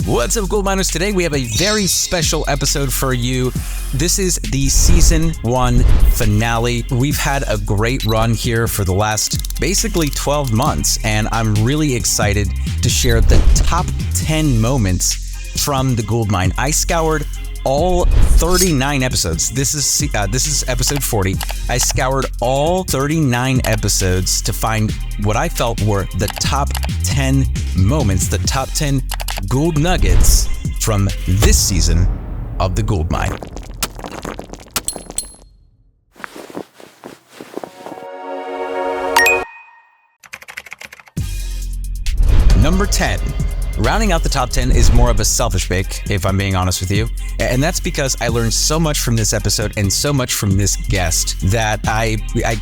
What's up, Gold Miners? Today we have a very special episode for you. This is the Season 1 finale. We've had a great run here for the last basically 12 months, and I'm really excited to share the top 10 moments from the Gould Mine. I scoured all 39 episodes. This is episode 40. I scoured all 39 episodes to find what I felt were the top 10 moments, the top 10 Gould nuggets from this season of the Gould Mine. Number 10. Rounding out the top 10 is more of a selfish pick, if I'm being honest with you. And that's because I learned so much from this episode and so much from this guest that I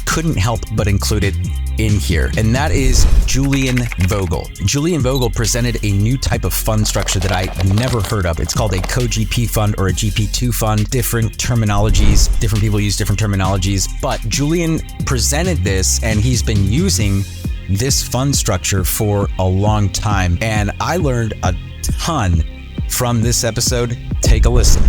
couldn't help but include it in here. And that is Julian Vogel. Julian Vogel presented a new type of fund structure that I never heard of. It's called a co-GP fund or a GP2 fund. Different terminologies, different people use different terminologies. But Julian presented this and he's been using this fund structure for a long time, and I learned a ton from this episode. Take a listen.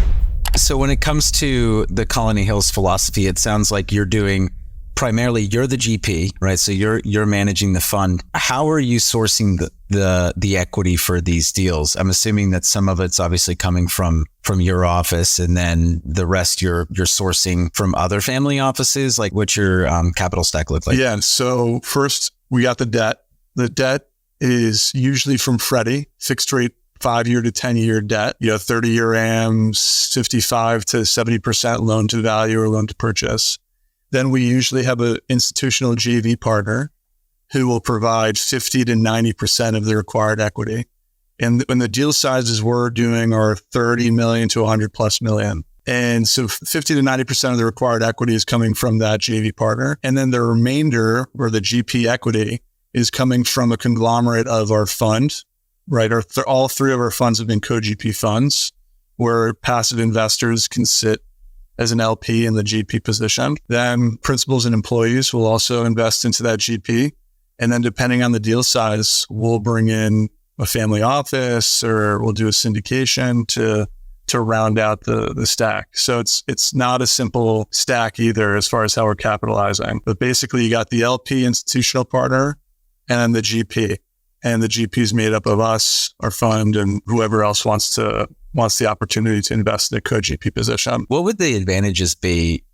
So when it comes to the Colony Hills philosophy, it sounds like you're the GP, right? So you're managing the fund. How are you sourcing the equity for these deals? I'm assuming that some of it's obviously coming from your office, and then the rest you're sourcing from other family offices. Like, what's your capital stack look like? Yeah. So first, we got the debt. The debt is usually from Freddie, fixed rate 5-year to 10-year debt. 30-year AMs, 55 to 70% loan to value or loan to purchase. Then we usually have an institutional JV partner who will provide 50 to 90% of the required equity. And when the deal sizes we're doing are 30 million to 100 plus million. And so 50 to 90% of the required equity is coming from that JV partner. And then the remainder, or the GP equity, is coming from a conglomerate of our fund, right? All three of our funds have been co-GP funds where passive investors can sit as an LP in the GP position. Then principals and employees will also invest into that GP. And then depending on the deal size, we'll bring in a family office or we'll do a syndication to round out the stack. So it's not a simple stack either as far as how we're capitalizing. But basically you got the LP institutional partner and then the GP. And the GP is made up of us, our fund, and whoever else wants the opportunity to invest in a co-GP position. What would the advantages be,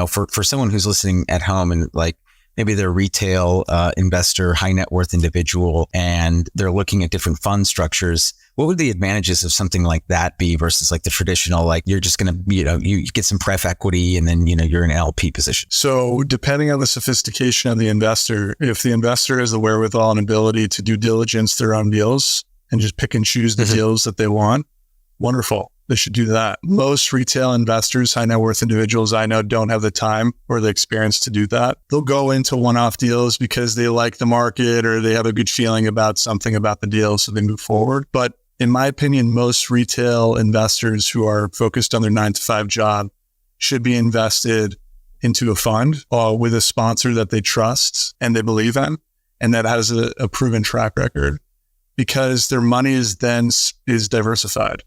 for someone who's listening at home and like maybe they're a retail investor, high net worth individual, and they're looking at different fund structures? What would the advantages of something like that be versus like the traditional, like you're just going to, you get some pref equity and then, you're in an LP position? So depending on the sophistication of the investor, if the investor has the wherewithal and ability to due diligence their own deals and just pick and choose the deals that they want, wonderful. They should do that. Most retail investors, high net worth individuals I know, don't have the time or the experience to do that. They'll go into one-off deals because they like the market or they have a good feeling about something about the deal, so they move forward. But in my opinion, most retail investors who are focused on their 9-to-5 job should be invested into a fund with a sponsor that they trust and they believe in and that has a proven track record, because their money is diversified.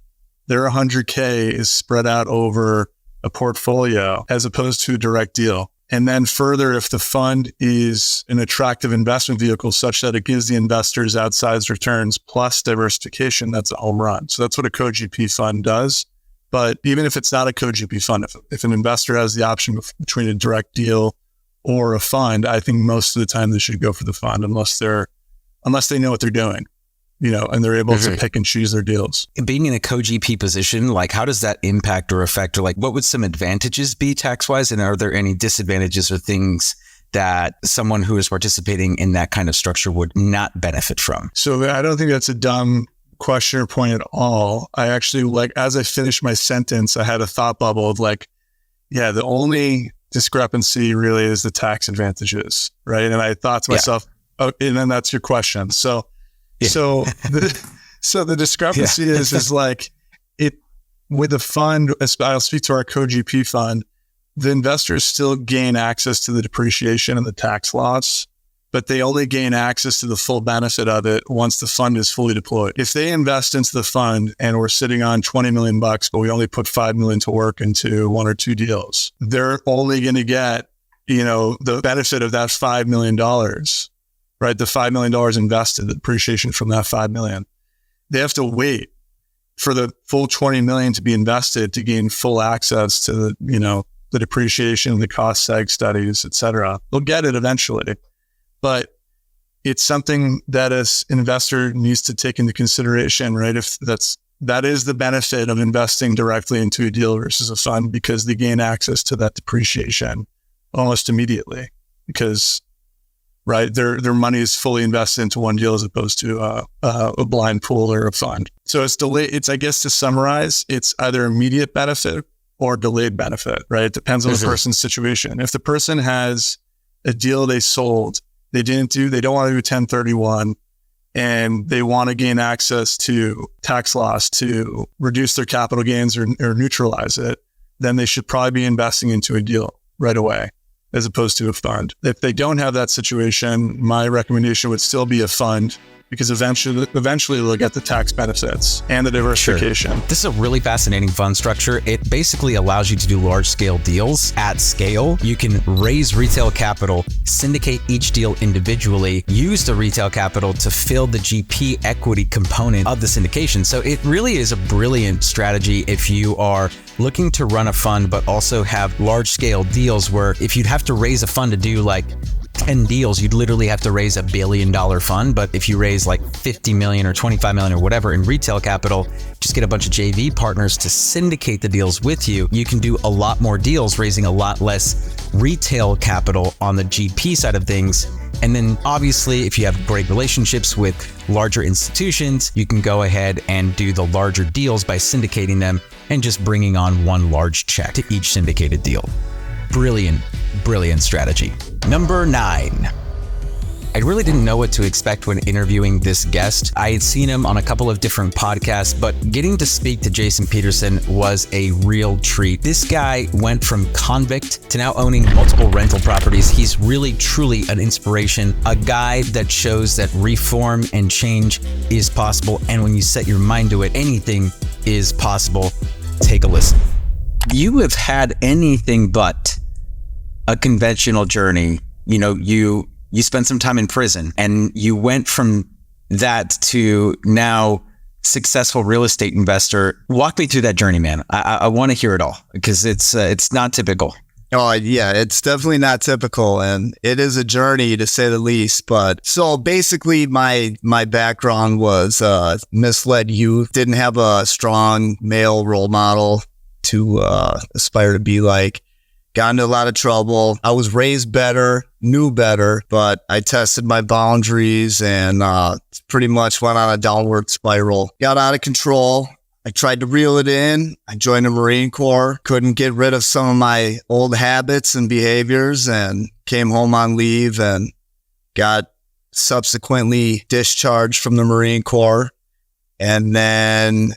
Their 100K is spread out over a portfolio as opposed to a direct deal. And then further, if the fund is an attractive investment vehicle such that it gives the investors outsized returns plus diversification, that's a home run. So that's what a co-GP fund does. But even if it's not a co-GP fund, if an investor has the option between a direct deal or a fund, I think most of the time they should go for the fund unless they know what they're doing. And they're able to pick and choose their deals. Being in a co-GP position, like how does that impact or affect, or like what would some advantages be tax-wise? And are there any disadvantages or things that someone who is participating in that kind of structure would not benefit from? So I don't think that's a dumb question or point at all. I actually, as I finished my sentence, I had a thought bubble of the only discrepancy really is the tax advantages, right? And I thought to myself, oh, and then that's your question. So the discrepancy is like it with a fund. I'll speak to our co-GP fund. The investors still gain access to the depreciation and the tax loss but they only gain access to the full benefit of it once the fund is fully deployed. If they invest into the fund and we're sitting on 20 million bucks, but we only put 5 million to work into 1 or 2 deals, they're only going to get, the benefit of that $5 million, right? The $5 million invested, the depreciation from that 5 million. They have to wait for the full 20 million to be invested to gain full access to the depreciation, the cost seg studies, et cetera. They'll get it eventually, but it's something that as investor needs to take into consideration, right? If that is the benefit of investing directly into a deal versus a fund, because they gain access to that depreciation almost immediately, because right, their money is fully invested into one deal as opposed to a blind pool or a fund. So it's delayed. It's, I guess, to summarize, it's either immediate benefit or delayed benefit, right? It depends on the person's situation. If the person has a deal they sold, they don't want to do 1031, and they want to gain access to tax loss to reduce their capital gains or neutralize it, then they should probably be investing into a deal right away, as opposed to a fund. If they don't have that situation, my recommendation would still be a fund, because eventually they'll get the tax benefits and the diversification. Sure. This is a really fascinating fund structure. It basically allows you to do large scale deals at scale. You can raise retail capital, syndicate each deal individually, use the retail capital to fill the GP equity component of the syndication. So it really is a brilliant strategy if you are looking to run a fund, but also have large scale deals where if you'd have to raise a fund to do like 10 deals, you'd literally have to raise $1 billion fund. But if you raise like 50 million or 25 million or whatever in retail capital, just get a bunch of JV partners to syndicate the deals with you. You can do a lot more deals, raising a lot less retail capital on the GP side of things. And then obviously, if you have great relationships with larger institutions, you can go ahead and do the larger deals by syndicating them and just bringing on one large check to each syndicated deal. Brilliant, brilliant strategy. Number 9. I really didn't know what to expect when interviewing this guest. I had seen him on a couple of different podcasts, but getting to speak to Jason Peterson was a real treat. This guy went from Convict to now owning multiple rental properties. He's really, truly an inspiration, a guy that shows that reform and change is possible. And when you set your mind to it, anything is possible. Take a listen. You have had anything but a conventional journey. You spent some time in prison and you went from that to now successful real estate investor. Walk me through that journey, man. I want to hear it all, because it's not typical. Oh yeah, it's definitely not typical, and it is a journey to say the least. But so basically my background was misled youth, didn't have a strong male role model to aspire to be like. Got into a lot of trouble. I was raised better, knew better, but I tested my boundaries and pretty much went on a downward spiral. Got out of control. I tried to reel it in. I joined the Marine Corps. Couldn't get rid of some of my old habits and behaviors, and came home on leave and got subsequently discharged from the Marine Corps, and then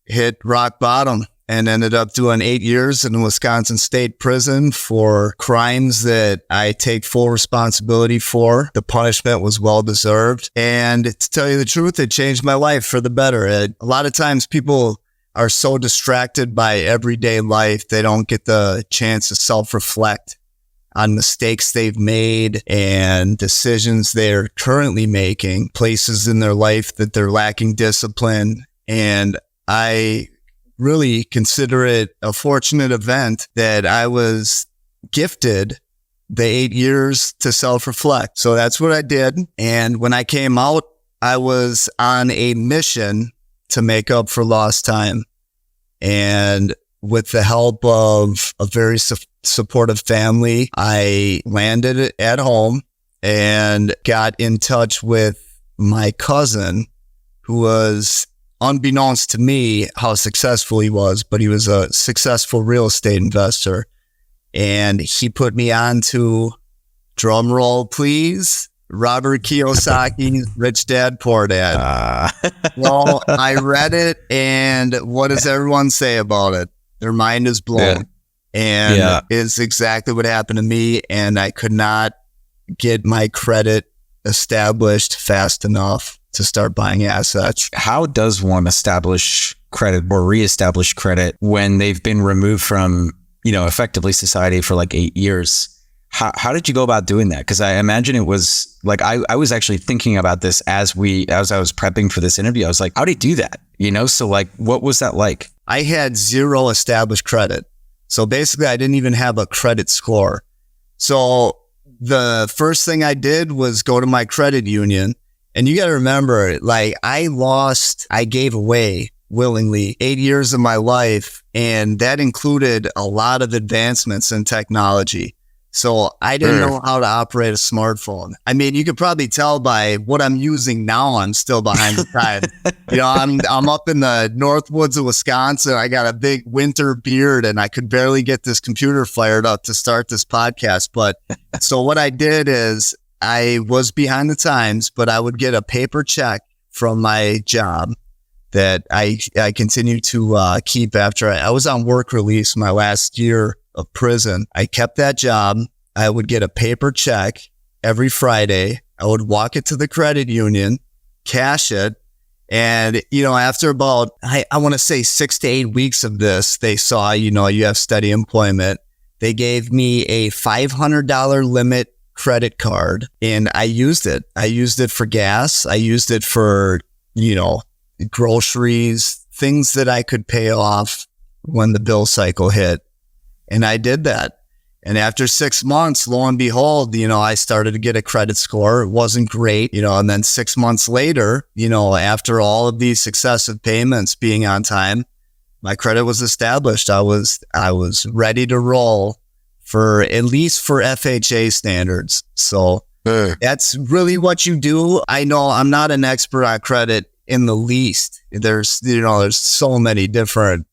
hit rock bottom. And ended up doing 8 years in Wisconsin State Prison for crimes that I take full responsibility for. The punishment was well deserved. And to tell you the truth, it changed my life for the better. A lot of times people are so distracted by everyday life, they don't get the chance to self-reflect on mistakes they've made and decisions they're currently making, places in their life that they're lacking discipline. And I really consider it a fortunate event that I was gifted the 8 years to self-reflect. So that's what I did. And when I came out, I was on a mission to make up for lost time. And with the help of a very supportive family, I landed at home and got in touch with my cousin, who was, unbeknownst to me, how successful he was, but he was a successful real estate investor. And he put me on to, drum roll please, Robert Kiyosaki's Rich Dad, Poor Dad. Well, I read it, and what does everyone say about it? Their mind is blown. And it's exactly what happened to me, and I could not get my credit established fast enough to start buying assets. How does one establish credit or reestablish credit when they've been removed from, effectively society for like 8 years? How did you go about doing that? Because I imagine it was like, I was actually thinking about this as I was prepping for this interview. I was like, how do you do that? So like, what was that like? I had zero established credit. So basically I didn't even have a credit score. So the first thing I did was go to my credit union. And you got to remember, like I gave away willingly 8 years of my life. And that included a lot of advancements in technology. So I didn't know how to operate a smartphone. I mean, you could probably tell by what I'm using now, I'm still behind the time. I'm up in the north woods of Wisconsin. I got a big winter beard and I could barely get this computer fired up to start this podcast. But so what I did is I was behind the times, but I would get a paper check from my job that I continued to keep after I was on work release my last year of prison. I kept that job. I would get a paper check every Friday. I would walk it to the credit union, cash it. And, after about, I want to say 6 to 8 weeks of this, they saw, you have steady employment. They gave me a $500 limit credit card and I used it. I used it for gas. I used it for, groceries, things that I could pay off when the bill cycle hit. And I did that. And after 6 months, lo and behold, I started to get a credit score. It wasn't great, and then 6 months later, after all of these successive payments being on time, my credit was established. I was ready to roll at least for FHA standards. So that's really what you do. I know I'm not an expert on credit in the least. There's so many different,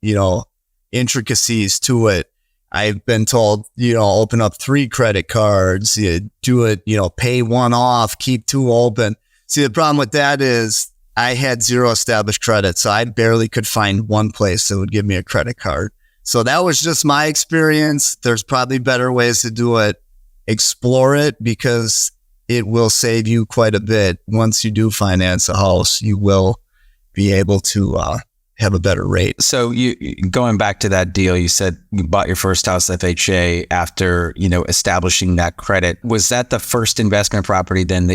intricacies to it. I've been told, open up 3 credit cards, do it, pay one off, keep 2 open. See, the problem with that is I had zero established credit. So I barely could find one place that would give me a credit card. So that was just my experience. There's probably better ways to do it. Explore it because it will save you quite a bit. Once you do finance a house, you will be able to, have a better rate. So you going back to that deal, you said you bought your first house FHA after, establishing that credit. Was that the first investment property then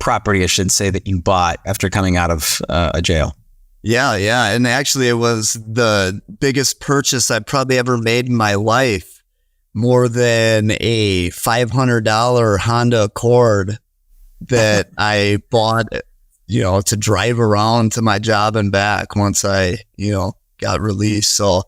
property, I should say, that you bought after coming out of a jail? Yeah. And actually it was the biggest purchase I probably ever made in my life, more than a $500 Honda Accord that I bought to drive around to my job and back once I, got released. So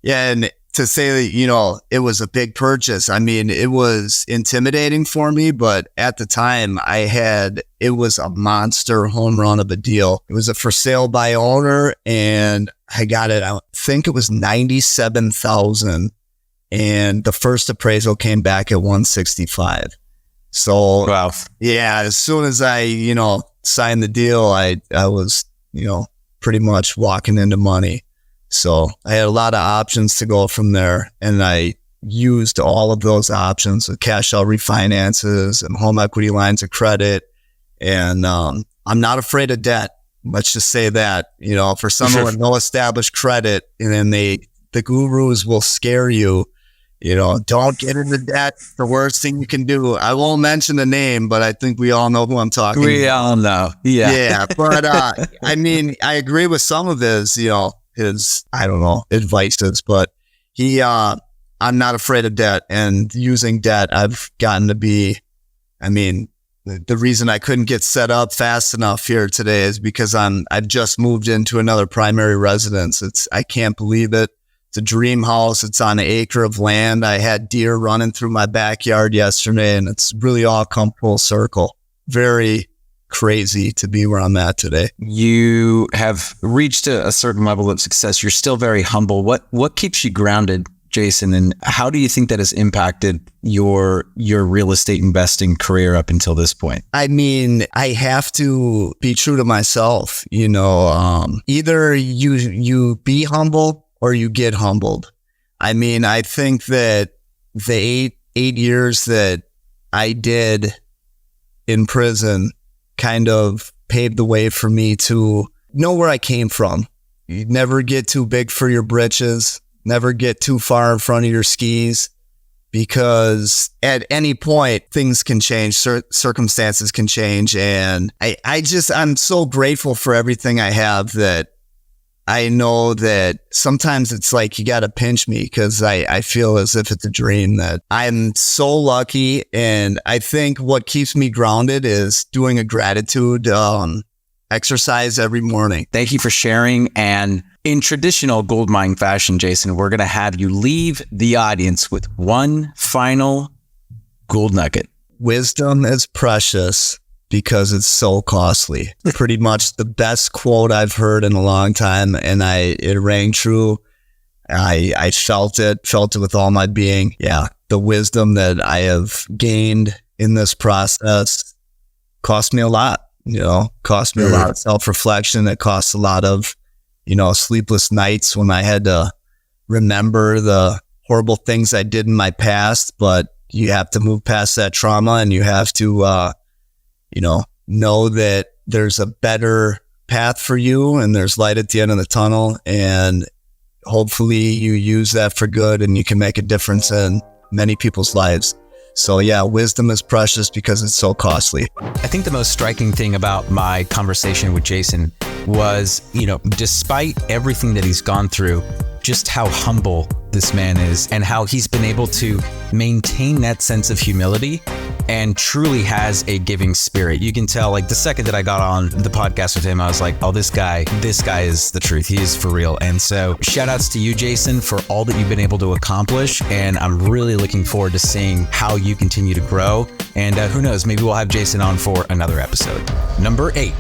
yeah. And to say that, it was a big purchase. I mean, it was intimidating for me, but at the time it was a monster home run of a deal. It was a for sale by owner and I got it. I think it was $97,000 and the first appraisal came back at $165,000. So wow. Yeah, as soon as I, signed the deal, I was, pretty much walking into money. So I had a lot of options to go from there. And I used all of those options with cash out refinances and home equity lines of credit. And I'm not afraid of debt. Let's just say that, for someone with no established credit, and then the gurus will scare you. Don't get into debt. The worst thing you can do. I won't mention the name, but I think we all know who I'm talking about. We all know. Yeah. Yeah. But, I mean, I agree with some of his, advices, but I'm not afraid of debt, and using debt, I've gotten to be, the reason I couldn't get set up fast enough here today is because I've just moved into another primary residence. I can't believe it. It's a dream house. It's on an acre of land. I had deer running through my backyard yesterday, and it's really all come full circle. Very crazy to be where I'm at today. You have reached a certain level of success. You're still very humble. What keeps you grounded, Jason? And how do you think that has impacted your real estate investing career up until this point? I have to be true to myself. Either you be humble or you get humbled. I think that the eight years that I did in prison kind of paved the way for me to know where I came from. You never get too big for your britches, never get too far in front of your skis, because at any point things can change, circumstances can change. And I'm so grateful for everything I have, that I know that sometimes it's like you got to pinch me, because I feel as if it's a dream. That I'm so lucky. And I think what keeps me grounded is doing a gratitude exercise every morning. Thank you for sharing. And in traditional gold mine fashion, Jason, we're going to have you leave the audience with one final gold nugget. Wisdom is precious because it's so costly. Pretty much the best quote I've heard in a long time. And it rang true. I felt it with all my being. Yeah. The wisdom that I have gained in this process cost me a lot. Cost me a lot of self-reflection. It cost a lot of, sleepless nights when I had to remember the horrible things I did in my past. But you have to move past that trauma, and you have to, know that there's a better path for you, and there's light at the end of the tunnel. And hopefully you use that for good, and you can make a difference in many people's lives. So yeah, wisdom is precious because it's so costly. I think the most striking thing about my conversation with Jason was, despite everything that he's gone through, just how humble this man is, and how he's been able to maintain that sense of humility and truly has a giving spirit. You can tell, like, the second that I got on the podcast with him, I was like, oh, this guy is the truth. He is for real. And so shout outs to you, Jason, for all that you've been able to accomplish. And I'm really looking forward to seeing how you continue to grow. And who knows, maybe we'll have Jason on for another episode. Number 8.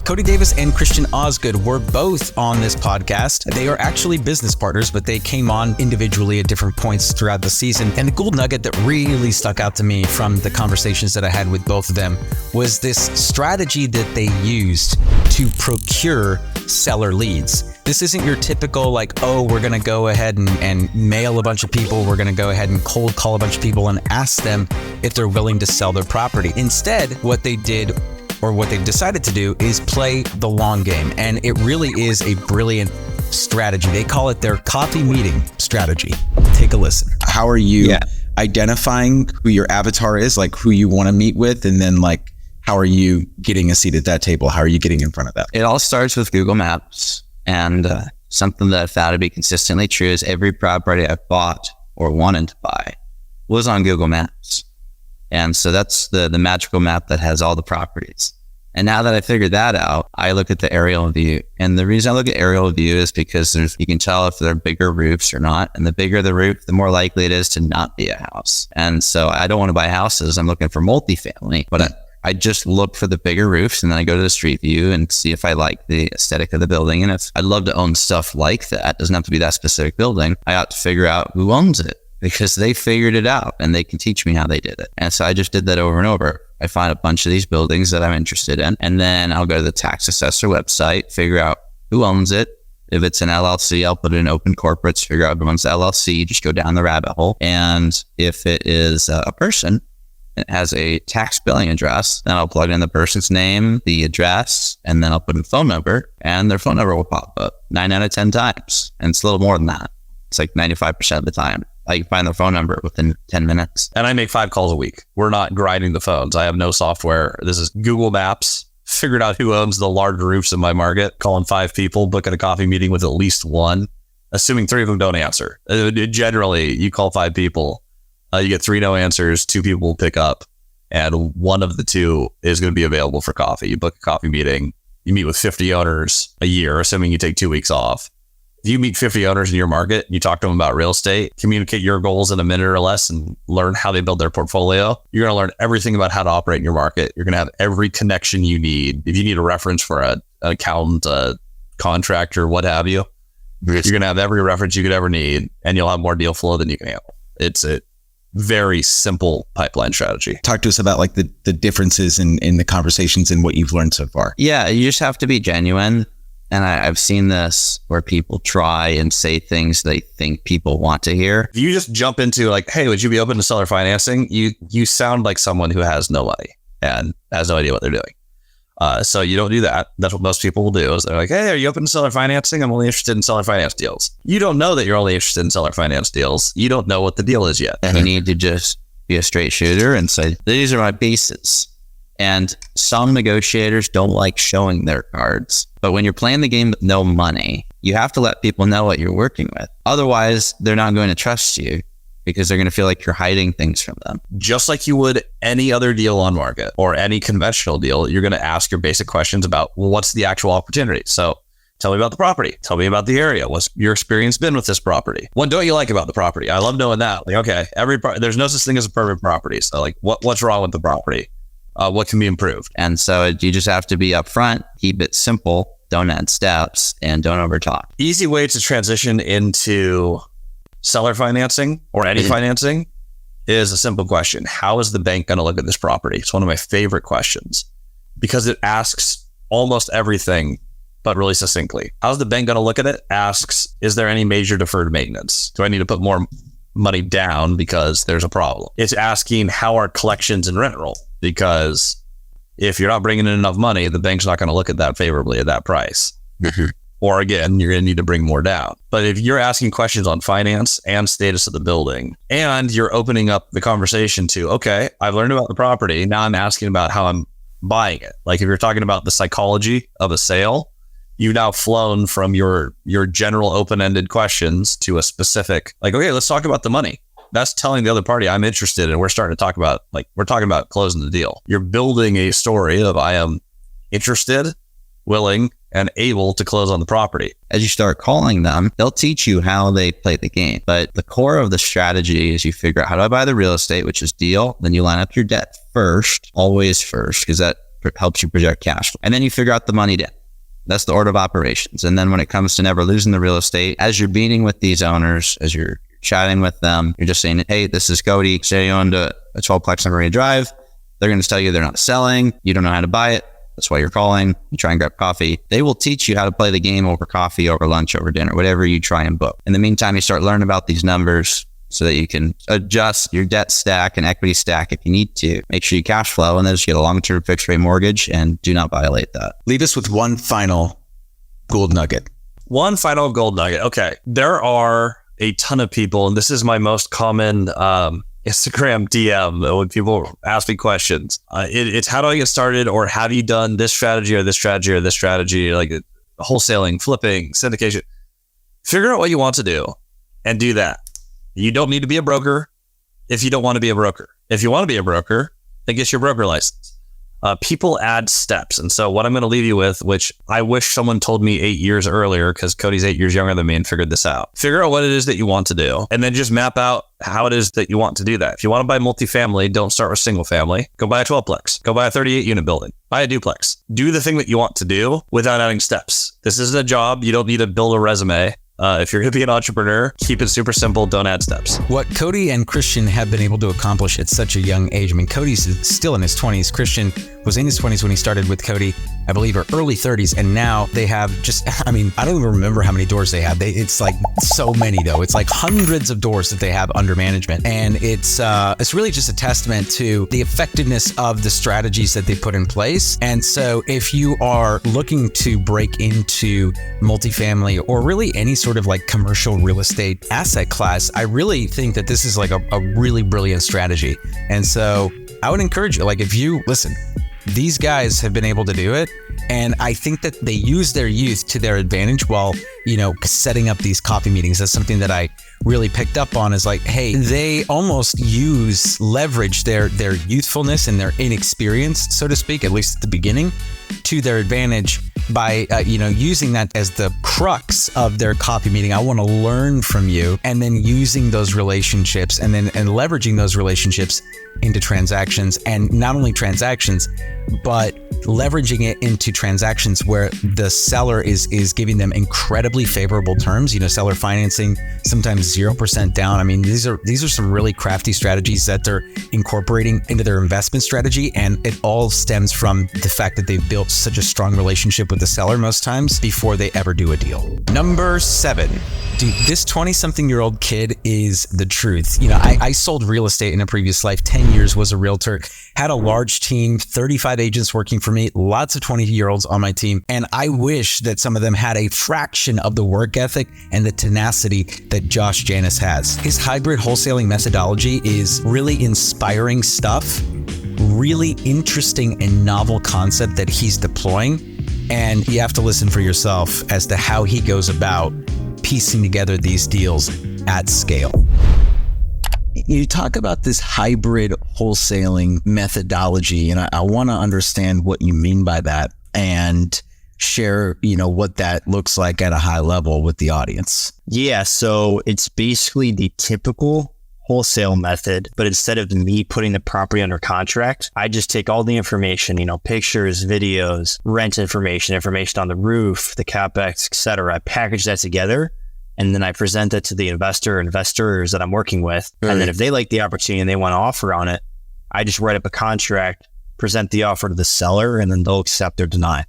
Cody Davis and Christian Osgood were both on this podcast. They are actually business partners, but they came on individually at different points throughout the season. And the gold nugget that really stuck out to me from the conversations that I had with both of them was this strategy that they used to procure seller leads. This isn't your typical we're going to go ahead and mail a bunch of people. We're going to go ahead and cold call a bunch of people and ask them if they're willing to sell their property. Instead, what they decided to do is play the long game. And it really is a brilliant strategy. They call it their coffee meeting strategy. Take a listen. How are you identifying who your avatar is, like who you want to meet with? And then how are you getting a seat at that table? How are you getting in front of that? It all starts with Google Maps. And something that I found to be consistently true is every property I bought or wanted to buy was on Google Maps. And so that's the magical map that has all the properties. And now that I figured that out, I look at the aerial view. And the reason I look at aerial view is because you can tell if there are bigger roofs or not. And the bigger the roof, the more likely it is to not be a house. And so I don't want to buy houses. I'm looking for multifamily, but I just look for the bigger roofs, and then I go to the street view and see if I like the aesthetic of the building. And if I'd love to own stuff like that, it doesn't have to be that specific building. I ought to figure out who owns it, because they figured it out and they can teach me how they did it. And so I just did that over and over. I find a bunch of these buildings that I'm interested in, and then I'll go to the tax assessor website, figure out who owns it. If it's an LLC, I'll put it in open corporates, figure out who owns the LLC, just go down the rabbit hole. And if it is a person, it has a tax billing address, then I'll plug in the person's name, the address, and then I'll put in a phone number, and their phone number will pop up 9 out of 10 times. And it's a little more than that. It's like 95% of the time. I can find their phone number within 10 minutes. And I make 5 calls a week. We're not grinding the phones. I have no software. This is Google Maps. Figured out who owns the large roofs in my market, calling 5 people, booking a coffee meeting with at least one, assuming 3 of them don't answer. Generally, you call 5 people, you get 3 no answers, 2 people will pick up, and one of the 2 is going to be available for coffee. You book a coffee meeting, you meet with 50 owners a year, assuming you take 2 weeks off. If you meet 50 owners in your market, you talk to them about real estate, communicate your goals in a minute or less, and learn how they build their portfolio, you're going to learn everything about how to operate in your market. You're going to have every connection you need. If you need a reference for an accountant, a contractor, what have you, you're going to have every reference you could ever need, and you'll have more deal flow than you can handle. It's a very simple pipeline strategy. Talk to us about the differences in the conversations and what you've learned so far. Yeah, you just have to be genuine. And I've seen this where people try and say things they think people want to hear. If you just jump into hey, would you be open to seller financing? You sound like someone who has no money. and has no idea what they're doing. So you don't do that. That's what most people will do is they're like, hey, are you open to seller financing? I'm only interested in seller finance deals. You don't know that you're only interested in seller finance deals. You don't know what the deal is yet. And you need to just be a straight shooter and say, these are my bases. And some negotiators don't like showing their cards. But when you're playing the game with no money, you have to let people know what you're working with. Otherwise, they're not going to trust you because they're going to feel like you're hiding things from them. Just like you would any other deal on market or any conventional deal, you're going to ask your basic questions about, well, what's the actual opportunity? So tell me about the property. Tell me about the area. What's your experience been with this property? What don't you like about the property? I love knowing that. Like, okay, there's no such thing as a perfect property. So like, what's wrong with the property? What can be improved? And so you just have to be upfront, keep it simple, don't add steps, and don't overtalk. Easy way to transition into seller financing or any financing is a simple question. How is the bank going to look at this property? It's one of my favorite questions because it asks almost everything, but really succinctly. How's the bank going to look at it? Asks, is there any major deferred maintenance? Do I need to put more money down because there's a problem? It's asking, how are collections and rent roll? Because if you're not bringing in enough money, the bank's not going to look at that favorably at that price. Or again, you're going to need to bring more down. But if you're asking questions on finance and status of the building, and you're opening up the conversation to, okay, I've learned about the property. Now I'm asking about how I'm buying it. Like if you're talking about the psychology of a sale, you've now flown from your general open-ended questions to a specific, like, okay, let's talk about the money. That's telling the other party I'm interested and we're starting to talk about, like, we're talking about closing the deal. You're building a story of I am interested, willing, and able to close on the property. As you start calling them, they'll teach you how they play the game. But the core of the strategy is you figure out, how do I buy the real estate, which is deal. Then you line up your debt first, always first, because that helps you project cash flow. And then you figure out the money debt. That's the order of operations. And then when it comes to never losing the real estate, as you're meeting with these owners, as you're chatting with them, you're just saying, hey, this is Cody. Say you owned a 12-plex on Marina Drive. They're going to tell you they're not selling. You don't know how to buy it. That's why you're calling. You try and grab coffee. They will teach you how to play the game over coffee, over lunch, over dinner, whatever you try and book. In the meantime, you start learning about these numbers so that you can adjust your debt stack and equity stack if you need to. Make sure you cash flow and then just get a long-term fixed rate mortgage and do not violate that. Leave us with one final gold nugget. One final gold nugget. Okay. There are a ton of people, and this is my most common Instagram DM when people ask me questions. It's how do I get started, or have you done this strategy or this strategy or this strategy, like wholesaling, flipping, syndication. Figure out what you want to do and do that. You don't need to be a broker if you don't want to be a broker. If you want to be a broker, then get your broker license. People add steps. And so what I'm going to leave you with, which I wish someone told me 8 years earlier, because Cody's 8 years younger than me and figured this out. Figure out what it is that you want to do, and then just map out how it is that you want to do that. If you want to buy multifamily, don't start with single family. Go buy a 12-plex. Go buy a 38-unit building. Buy a duplex. Do the thing that you want to do without adding steps. This isn't a job. You don't need to build a resume. If you're going to be an entrepreneur, keep it super simple. Don't add steps. What Cody and Christian have been able to accomplish at such a young age. I mean, Cody's still in his 20s. Christian was in his 20s when he started with Cody, I believe, or early 30s. And now they have just, I mean, I don't even remember how many doors they have. It's like so many though. It's like hundreds of doors that they have under management. And it's really just a testament to the effectiveness of the strategies that they put in place. And so if you are looking to break into multifamily or really any sort of like commercial real estate asset class, I really think that this is like a really brilliant strategy. And so I would encourage you, like, if you listen, these guys have been able to do it. And I think that they use their youth to their advantage while, setting up these coffee meetings. That's something that I really picked up on, is like, hey, they almost leverage their youthfulness and their inexperience, so to speak, at least at the beginning, to their advantage by, using that as the crux of their coffee meeting. I want to learn from you, and then using those relationships and leveraging those relationships into transactions, and not only transactions, but leveraging it into transactions where the seller is giving them incredibly favorable terms. Seller financing, sometimes 0% down. I mean, these are some really crafty strategies that they're incorporating into their investment strategy, and it all stems from the fact that they've built such a strong relationship with the seller most times before they ever do a deal. Number 7, Dude, this 20-something-year-old kid is the truth. You know, I sold real estate in a previous life, 10 years, was a realtor, had a large team, 35 agents working for me, lots of 20-year-olds on my team. And I wish that some of them had a fraction of the work ethic and the tenacity that Josh Janis has. His hybrid wholesaling methodology is really inspiring stuff, really interesting and novel concept that he's deploying. And you have to listen for yourself as to how he goes about piecing together these deals at scale. You talk about this hybrid wholesaling methodology, and I want to understand what you mean by that and share, what that looks like at a high level with the audience. Yeah, so it's basically the typical wholesale method, but instead of me putting the property under contract, I just take all the information, pictures, videos, rent information on the roof, the CapEx, etc. I package that together, and then I present that to the investors that I'm working with. Right. And then if they like the opportunity and they want to offer on it, I just write up a contract, present the offer to the seller, and then they'll accept or deny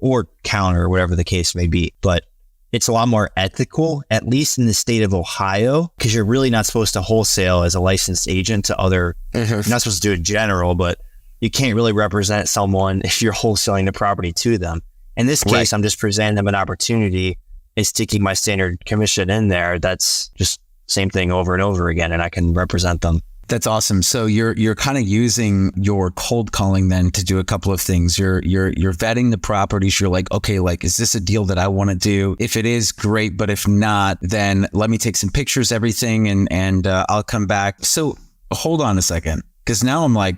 or counter, or whatever the case may be. But it's a lot more ethical, at least in the state of Ohio, because you're really not supposed to wholesale as a licensed agent to other, you're not supposed to do it in general, but you can't really represent someone if you're wholesaling the property to them. In this case, right. I'm just presenting them an opportunity and sticking my standard commission in there. That's just same thing over and over again, and I can represent them. That's awesome. So you're kind of using your cold calling then to do a couple of things. You're vetting the properties. You're like, okay, is this a deal that I want to do? If it is, great. But if not, then let me take some pictures, everything, and I'll come back. So hold on a second, because now I'm like,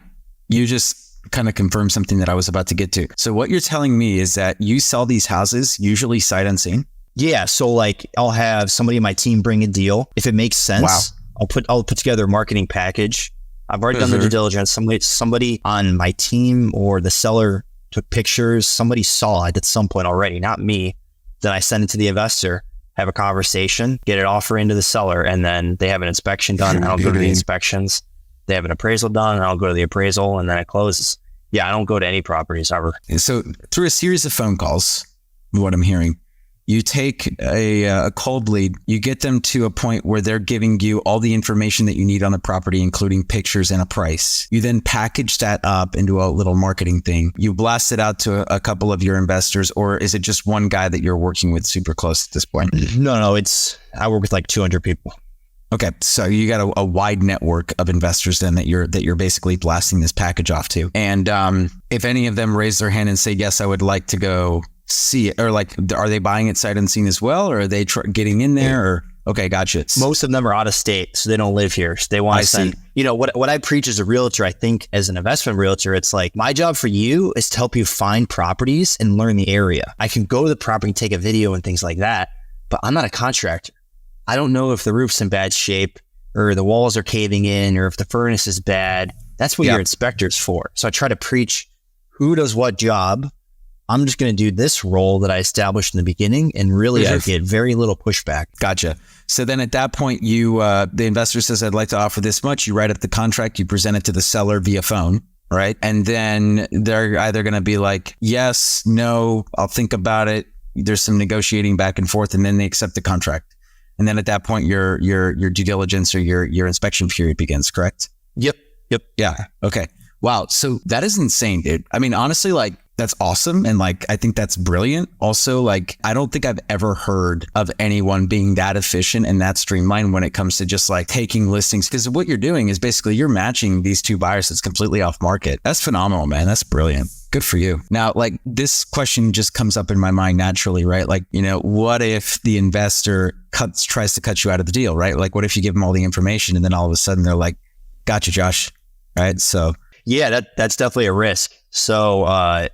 you just kind of confirmed something that I was about to get to. So what you're telling me is that you sell these houses usually sight unseen? Yeah. So I'll have somebody in my team bring a deal. If it makes sense. Wow. I'll put together a marketing package. I've already done the due diligence. Somebody on my team or the seller took pictures. Somebody saw it at some point already, not me. Then I send it to the investor, have a conversation, get an offer into the seller, and then they have an inspection done, and I'll go to the inspections. They have an appraisal done, and I'll go to the appraisal, and then it closes. Yeah, I don't go to any properties ever. So through a series of phone calls, what I'm hearing, you take a cold lead, you get them to a point where they're giving you all the information that you need on the property, including pictures and a price. You then package that up into a little marketing thing. You blast it out to a couple of your investors, or is it just one guy that you're working with super close at this point? No, I work with 200 people. Okay, so you got a wide network of investors then that you're basically blasting this package off to. And if any of them raise their hand and say, yes, I would like to go see it, or are they buying it sight unseen as well, or are they getting in there? Or okay, gotcha. Most of them are out of state, so they don't live here. So they want to send. What I preach as a realtor, I think as an investment realtor, it's my job for you is to help you find properties and learn the area. I can go to the property, take a video and things like that, but I'm not a contractor. I don't know if the roof's in bad shape, or the walls are caving in, or if the furnace is bad. That's what your inspector's for. So I try to preach who does what job. I'm just going to do this role that I established in the beginning, and really I get very little pushback. Gotcha. So then at that point, the investor says, I'd like to offer this much. You write up the contract, you present it to the seller via phone, right? And then they're either going to be like, yes, no, I'll think about it. There's some negotiating back and forth, and then they accept the contract. And then at that point, your due diligence or your inspection period begins, correct? Yep. Yeah. Okay. Wow. So that is insane, dude. I mean, honestly, that's awesome. And I think that's brilliant. Also, I don't think I've ever heard of anyone being that efficient and that streamlined when it comes to just taking listings. Because what you're doing is basically you're matching these two buyers that's completely off market. That's phenomenal, man. That's brilliant. Good for you. Now, this question just comes up in my mind naturally, right? What if the investor tries to cut you out of the deal, right? What if you give them all the information and then all of a sudden they're like, gotcha, Josh. Right. So yeah, that's definitely a risk. So, I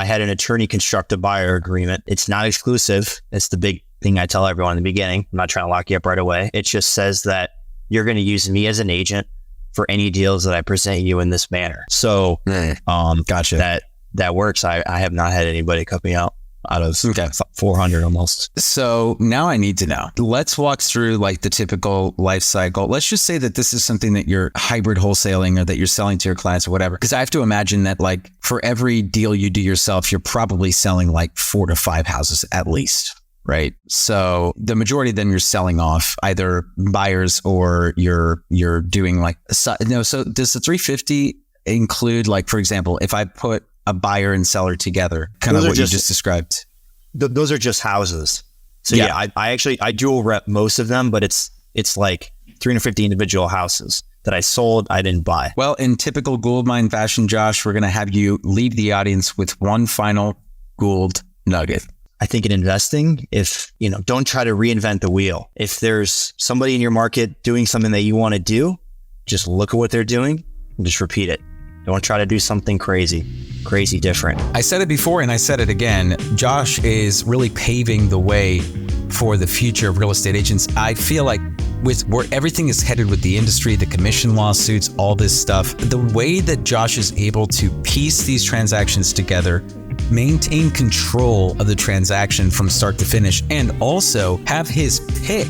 had an attorney construct a buyer agreement. It's not exclusive. It's the big thing I tell everyone in the beginning. I'm not trying to lock you up right away. It just says that you're going to use me as an agent for any deals that I present you in this manner. So, gotcha. That works. I have not had anybody cut me out of 400 almost. So now I need to know. Let's walk through the typical life cycle. Let's just say that this is something that you're hybrid wholesaling or that you're selling to your clients or whatever. Because I have to imagine that for every deal you do yourself, you're probably selling 4 to 5 houses at least. right? So the majority of them you're selling off, either buyers or you're doing like, so does the 350 include, like, for example, if I put a buyer and seller together, kind of what you just described? Those are just houses. So yeah, I dual rep most of them, but it's like 350 individual houses that I sold, I didn't buy. Well, in typical Gould Mine fashion, Josh, we're going to have you leave the audience with one final Gould nugget. I think in investing, don't try to reinvent the wheel. If there's somebody in your market doing something that you want to do, just look at what they're doing and just repeat it. Don't try to do something crazy different. I said it before and I said it again. Josh is really paving the way for the future of real estate agents. I feel like with where everything is headed with the industry, the commission lawsuits, all this stuff, the way that Josh is able to piece these transactions together, maintain control of the transaction from start to finish, and also have his pick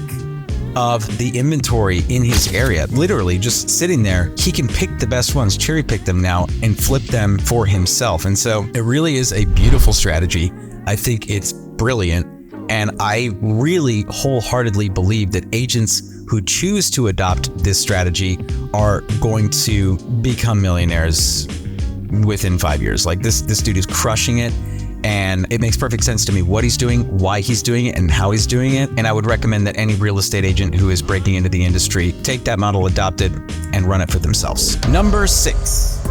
of the inventory in his area, literally just sitting there, he can pick the best ones, cherry pick them now, and flip them for himself. And so it really is a beautiful strategy. I think it's brilliant. And I really wholeheartedly believe that agents who choose to adopt this strategy are going to become millionaires within 5 years. Like this dude is crushing it. And it makes perfect sense to me what he's doing, why he's doing it, and how he's doing it. And I would recommend that any real estate agent who is breaking into the industry take that model, adopt it, and run it for themselves. Number 6.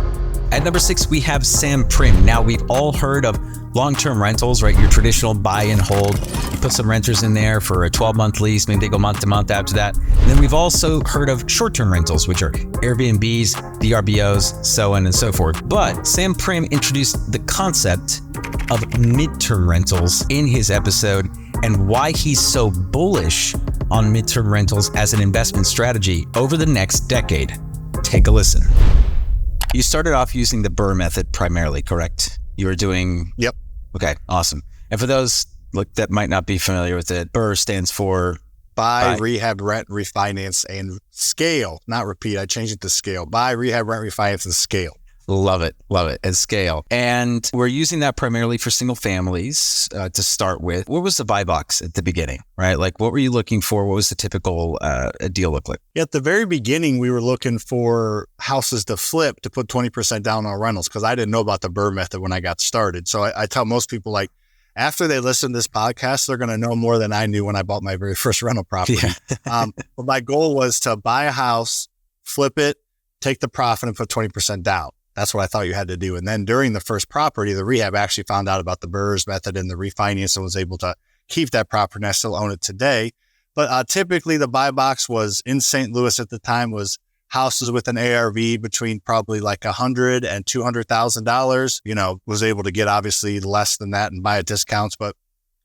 At number 6, we have Sam Prim. Now, we've all heard of long-term rentals, right? Your traditional buy and hold. You put some renters in there for a 12-month lease. Maybe they go month to month after that. And then we've also heard of short-term rentals, which are Airbnbs, VRBOs, so on and so forth. But Sam Prim introduced the concept of midterm rentals in his episode and why he's so bullish on midterm rentals as an investment strategy over the next decade. Take a listen. You started off using the BRRRR method primarily, correct? You were doing... Yep. Okay, awesome. And for those that might not be familiar with it, BRRRR stands for... Buy, rehab, rent, refinance, and scale. Not repeat. I changed it to scale. Buy, rehab, rent, refinance, and scale. Love it. And scale. And we're using that primarily for single families to start with. What was the buy box at the beginning, right? Like, what were you looking for? What was the typical deal look like? At the very beginning, we were looking for houses to flip to put 20% down on rentals because I didn't know about the BRRRR method when I got started. So I tell most people, like, after they listen to this podcast, they're going to know more than I knew when I bought my very first rental property. Yeah. But my goal was to buy a house, flip it, take the profit, and put 20% down. That's what I thought you had to do. And then during the first property, the rehab actually found out about the BRRRR's method and the refinance and was able to keep that property, and I still own it today. But typically the buy box was in St. Louis at the time was houses with an ARV between probably like $100,000 and $200,000, was able to get obviously less than that and buy at discounts, but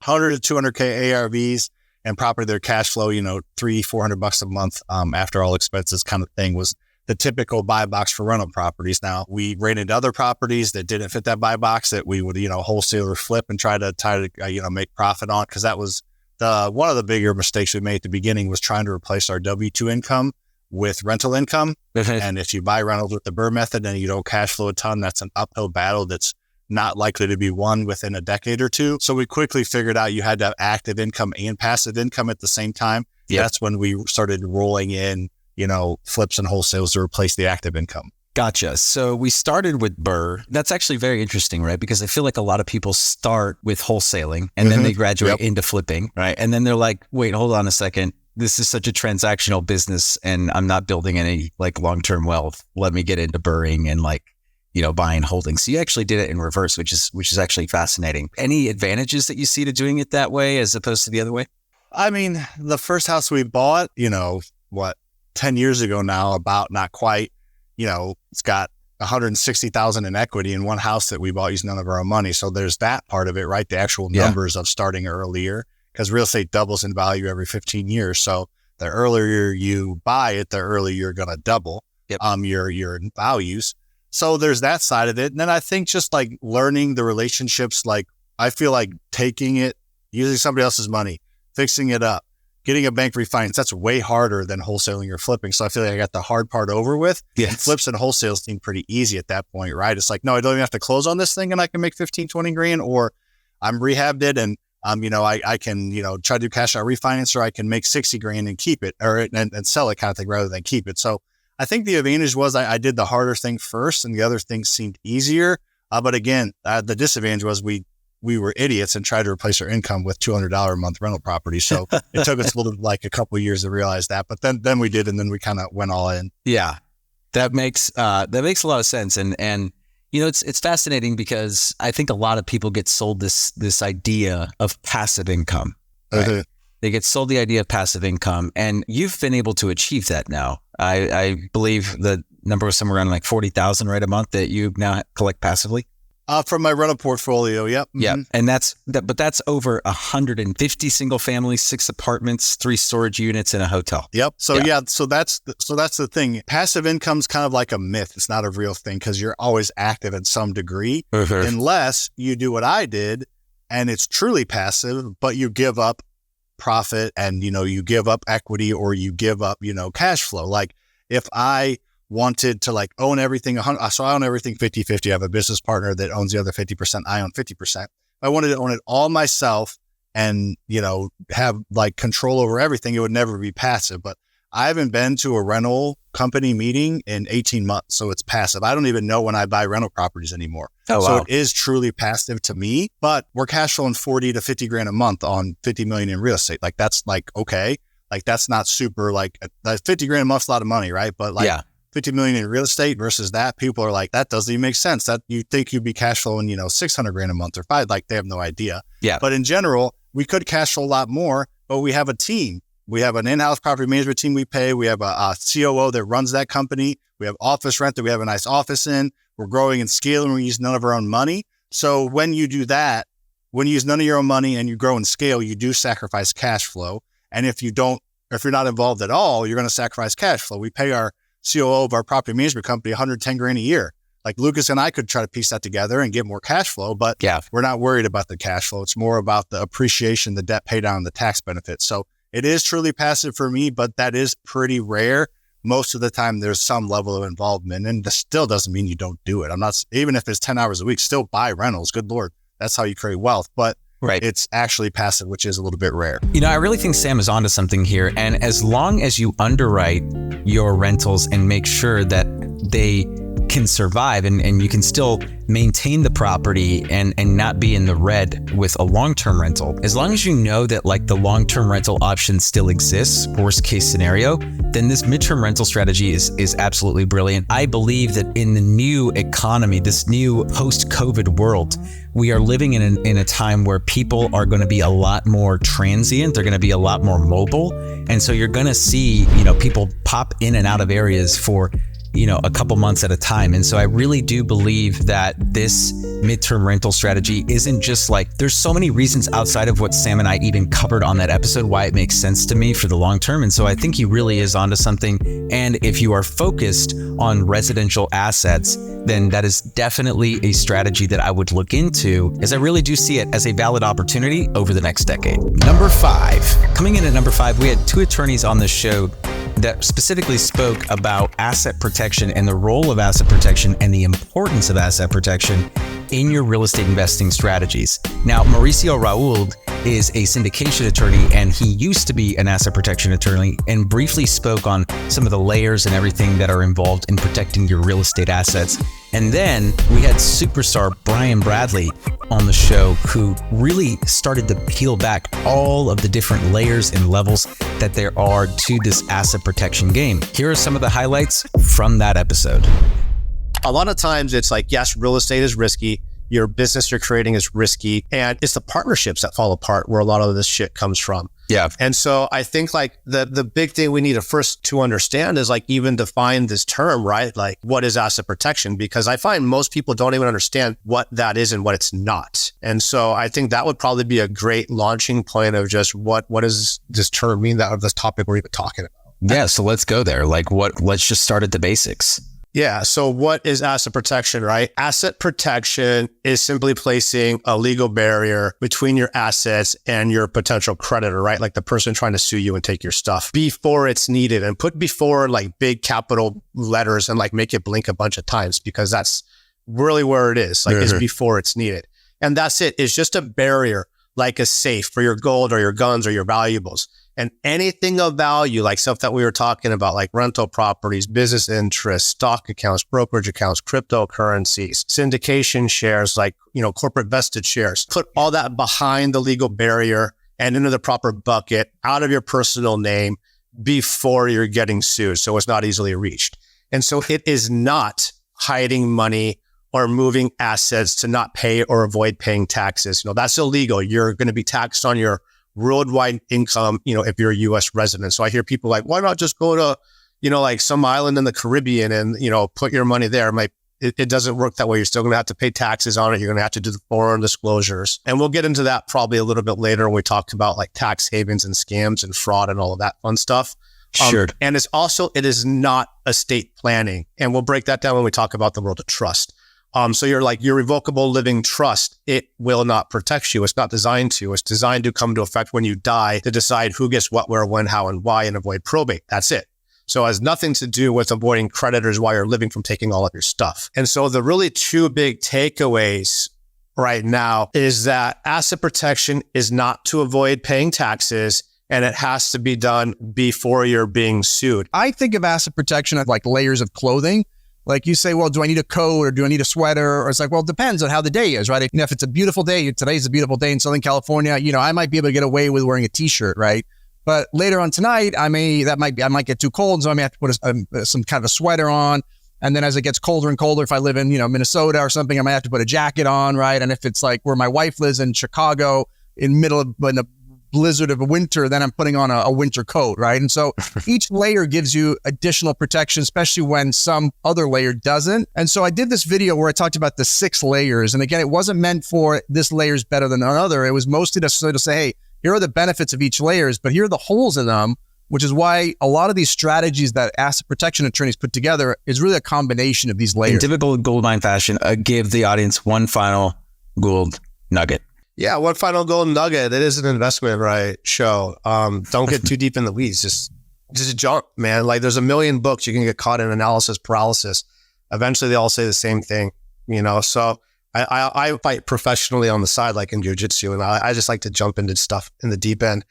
100 to 200K ARVs and property their cash flow, $300-400 a month after all expenses kind of thing was the typical buy box for rental properties. Now we ran into other properties that didn't fit that buy box that we would, wholesale or flip and try to make profit on. Cause that was one of the bigger mistakes we made at the beginning was trying to replace our W-2 income with rental income. And if you buy rentals with the BRRRR method and you don't cash flow a ton, that's an uphill battle that's not likely to be won within a decade or two. So we quickly figured out you had to have active income and passive income at the same time. Yep. That's when we started rolling in flips and wholesales to replace the active income. Gotcha. So we started with BRRRR. That's actually very interesting, right? Because I feel like a lot of people start with wholesaling and then they graduate into flipping, right? And then they're like, wait, hold on a second. This is such a transactional business and I'm not building any like long-term wealth. Let me get into BRRRRing and buying and holding. So you actually did it in reverse, which is actually fascinating. Any advantages that you see to doing it that way as opposed to the other way? I mean, the first house we bought, 10 years ago now, about not quite, it's got 160,000 in equity in one house that we bought using none of our own money. So there's that part of it, right? The actual numbers of starting earlier, because real estate doubles in value every 15 years. So the earlier you buy it, the earlier you're going to double your values. So there's that side of it. And then I think just like learning the relationships, like I feel like taking it, using somebody else's money, fixing it up, getting a bank refinance, that's way harder than wholesaling or flipping. So I feel like I got the hard part over with. Yes. And flips and wholesales seem pretty easy at that point, right? It's like, no, I don't even have to close on this thing and I can make 15, 20 grand, or I'm rehabbed it and I can, try to do cash out refinance, or I can make 60 grand and keep it and sell it kind of thing rather than keep it. So I think the advantage was I did the harder thing first and the other things seemed easier. But again, the disadvantage was we were idiots and tried to replace our income with $200 a month rental property. So it took us a couple of years to realize that, but then we did, and then we kind of went all in. Yeah, that makes a lot of sense. And it's fascinating because I think a lot of people get sold this idea of passive income. Right? Mm-hmm. They get sold the idea of passive income, and you've been able to achieve that now. I believe the number was somewhere around like 40,000 right a month that you now collect passively. From my rental portfolio. Yep. Yeah. And that's over 150 single families, 6 apartments, 3 storage units, and a hotel. Yep. So so that's the thing. Passive income's kind of like a myth. It's not a real thing because you're always active in some degree, unless you do what I did and it's truly passive, but you give up profit and, you give up equity, or you give up, cash flow. Like if I wanted to own everything, so I own everything 50-50. I have a business partner that owns the other 50%. I own 50%. I wanted to own it all myself and, have control over everything. It would never be passive, but I haven't been to a rental company meeting in 18 months. So it's passive. I don't even know when I buy rental properties anymore. Oh, wow. So it is truly passive to me, but we're cash flowing 40 to 50 grand a month on 50 million in real estate. That's okay. That's not super, 50 grand a month's a lot of money, right? But 50 million in real estate versus that, people are like, that doesn't even make sense. That you think you'd be cash flowing, 600 grand a month or 5, they have no idea. Yeah. But in general, we could cash flow a lot more, but we have a team. We have an in-house property management team we pay. We have a COO that runs that company. We have office rent that we have a nice office in. We're growing and scaling. We use none of our own money. So when you do that, when you use none of your own money and you grow and scale, you do sacrifice cash flow. And if you're not involved at all, you're going to sacrifice cash flow. We pay our COO of our property management company 110 grand a year. Lucas and I could try to piece that together and get more cash flow, but we're not worried about the cash flow. It's more about the appreciation, the debt pay down, the tax benefits. So it is truly passive for me, but that is pretty rare. Most of the time there's some level of involvement, and that still doesn't mean you don't do it. Even if it's 10 hours a week, still buy rentals. Good Lord. That's how you create wealth. But it's actually passive, which is a little bit rare. I really think Sam is onto something here. And as long as you underwrite your rentals and make sure that they can survive and you can still maintain the property and not be in the red with a long-term rental, as long as you know that the long-term rental option still exists, worst case scenario, then this midterm rental strategy is absolutely brilliant. I believe that in the new economy, this new post-COVID world, we are living in a time where people are going to be a lot more transient. They're going to be a lot more mobile. And so you're going to see, people pop in and out of areas for a couple months at a time. And so I really do believe that this midterm rental strategy isn't just there's so many reasons outside of what Sam and I even covered on that episode why it makes sense to me for the long term. And so I think he really is onto something. And if you are focused on residential assets, then that is definitely a strategy that I would look into, as I really do see it as a valid opportunity over the next decade. Number 5. Coming in at number 5, we had 2 attorneys on the show that specifically spoke about asset protection and the role of asset protection and the importance of asset protection in your real estate investing strategies. Now, Mauricio Raul is a syndication attorney, and he used to be an asset protection attorney, and briefly spoke on some of the layers and everything that are involved in protecting your real estate assets. And then we had superstar Brian Bradley on the show, who really started to peel back all of the different layers and levels that there are to this asset protection game. Here are some of the highlights from that episode. A lot of times it's yes, real estate is risky. Your business you're creating is risky. And it's the partnerships that fall apart where a lot of this shit comes from. Yeah. And so I think the big thing we need to understand is even define this term, right? What is asset protection? Because I find most people don't even understand what that is and what it's not. And so I think that would probably be a great launching point of just what does this term mean, that of this topic we're even talking about. Yeah. So let's go there. Let's just start at the basics. Yeah. So what is asset protection, right? Asset protection is simply placing a legal barrier between your assets and your potential creditor, right? The person trying to sue you and take your stuff before it's needed, and put before big capital letters and make it blink a bunch of times, because that's really where it is. Is before it's needed. And that's it. It's just a barrier. like a safe for your gold or your guns or your valuables. And anything of value, like stuff that we were talking about, like rental properties, business interests, stock accounts, brokerage accounts, cryptocurrencies, syndication shares, like, corporate vested shares, put all that behind the legal barrier and into the proper bucket out of your personal name before you're getting sued. So it's not easily reached. And so it is not hiding money or moving assets to not pay or avoid paying taxes. That's illegal. You're going to be taxed on your worldwide income, if you're a U.S. resident. So I hear people like, why not just go to, like some island in the Caribbean and, put your money there? It doesn't work that way. You're still going to have to pay taxes on it. You're going to have to do the foreign disclosures. And we'll get into that probably a little bit later when we talk about like tax havens and scams and fraud and all of that fun stuff. Sure. And it is not estate planning. And we'll break that down when we talk about the world of trust. So your revocable living trust, it will not protect you. It's not designed to. It's designed to come to effect when you die to decide who gets what, where, when, how, and why, and avoid probate. That's it. So it has nothing to do with avoiding creditors while you're living from taking all of your stuff. And so the really two big takeaways right now is that asset protection is not to avoid paying taxes, and it has to be done before you're being sued. I think of asset protection as like layers of clothing. Like you say, well, do I need a coat or do I need a sweater? Or it's like, well, it depends on how the day is, right? If it's a beautiful day, today's a beautiful day in Southern California, I might be able to get away with wearing a t-shirt, right? But later on tonight, I might get too cold. So I may have to put some kind of a sweater on. And then as it gets colder and colder, if I live in, Minnesota or something, I might have to put a jacket on, right? And if it's like where my wife lives in Chicago in the blizzard of a winter, then I'm putting on a winter coat, right? And so each layer gives you additional protection, especially when some other layer doesn't. And so I did this video where I talked about the 6 layers. And again, it wasn't meant for this layer is better than another. It was mostly to sort of say, hey, here are the benefits of each layers, but here are the holes in them, which is why a lot of these strategies that asset protection attorneys put together is really a combination of these layers. In typical Goldmine fashion, give the audience one final Gould nugget. Yeah, one final golden nugget. It is an investment, right? Show. Don't get too deep in the weeds. Just jump, man. Like there's a million books. You can get caught in analysis paralysis. Eventually, they all say the same thing. So I fight professionally on the side, like in jiu-jitsu, and I just like to jump into stuff in the deep end.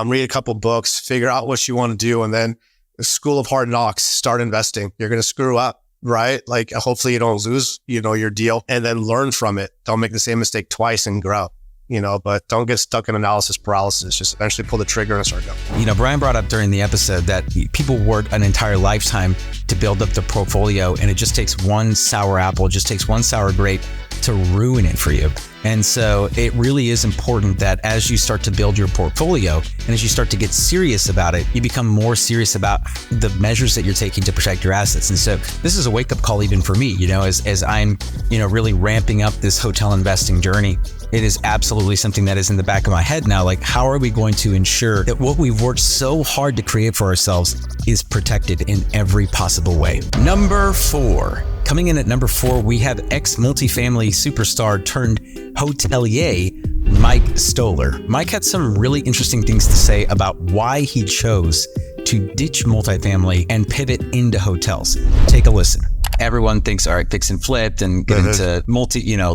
Read a couple books, figure out what you want to do, and then the school of hard knocks. Start investing. You're going to screw up. Right? Like hopefully you don't lose, your deal, and then learn from it. Don't make the same mistake twice and grow. But don't get stuck in analysis paralysis. Just eventually pull the trigger and start going. Brian brought up during the episode that people work an entire lifetime to build up the portfolio, and it just takes one sour apple, just takes one sour grape to ruin it for you. And so it really is important that as you start to build your portfolio and as you start to get serious about it, you become more serious about the measures that you're taking to protect your assets. And so this is a wake-up call even for me, as I'm, really ramping up this hotel investing journey. It is absolutely something that is in the back of my head now. Like, how are we going to ensure that what we've worked so hard to create for ourselves is protected in every possible way? Number 4. Coming in at number 4, we have ex-multifamily superstar turned hotelier, Mike Stoller. Mike had some really interesting things to say about why he chose to ditch multifamily and pivot into hotels. Take a listen. Everyone thinks, all right, fix and flip and get into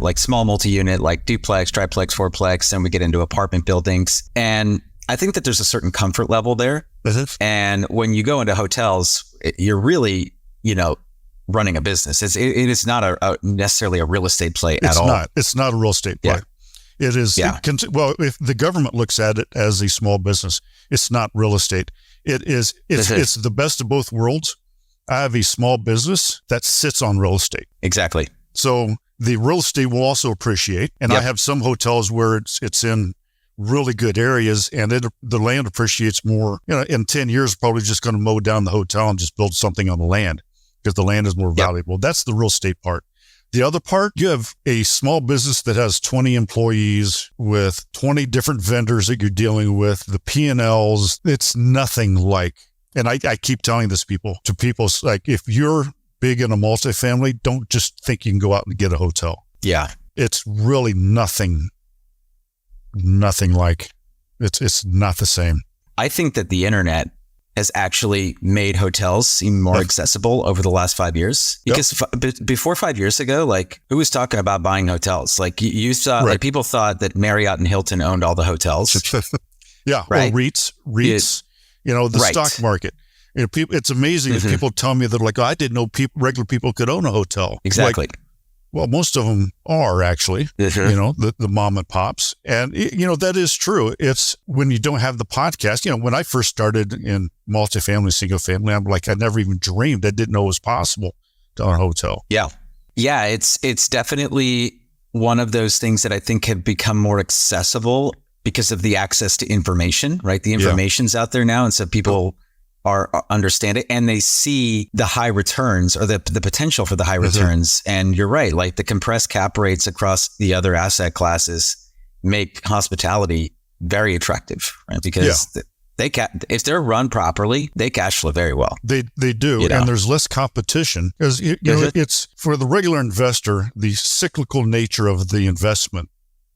like small multi-unit, like duplex, triplex, fourplex, and we get into apartment buildings. And I think that there's a certain comfort level there. And when you go into hotels, you're really, running a business. It is not necessarily a real estate play at all. It's not a real estate play. Yeah. It is. Yeah. If the government looks at it as a small business, it's not real estate. It is. It's the best of both worlds. I have a small business that sits on real estate. Exactly. So the real estate will also appreciate. And I have some hotels where it's in really good areas and the land appreciates more. In 10 years, probably just going to mow down the hotel and just build something on the land because the land is more valuable. That's the real estate part. The other part, you have a small business that has 20 employees with 20 different vendors that you're dealing with, the P&Ls. It's nothing like, and I keep telling this to people, like, if you're big in a multifamily, don't just think you can go out and get a hotel. Yeah. It's really nothing like, it's not the same. I think that the internet has actually made hotels seem more accessible over the last 5 years. Because before 5 years ago, like, who was talking about buying hotels? Like, you saw, like, people thought that Marriott and Hilton owned all the hotels. Yeah. Right. Or REITs, you know, the stock market. You know, people, it's amazing if people tell me that, like, I didn't know regular people could own a hotel. Exactly. Like, well, most of them are actually, you know, the mom and pops. And, you know, that is true. It's when you don't have the podcast. You know, when I first started in multifamily, single family, I'm like, I never even dreamed. I didn't know it was possible to own a hotel. Yeah. Yeah. It's definitely one of those things that I think have become more accessible because of the access to information, right? The information's out there now. And so people understand it, and they see the high returns or the potential for the high returns. And you're right, like the compressed cap rates across the other asset classes make hospitality very attractive, right? Because if they're run properly, they cash flow very well. They do, and there's less competition because you know, it's for the regular investor, the cyclical nature of the investment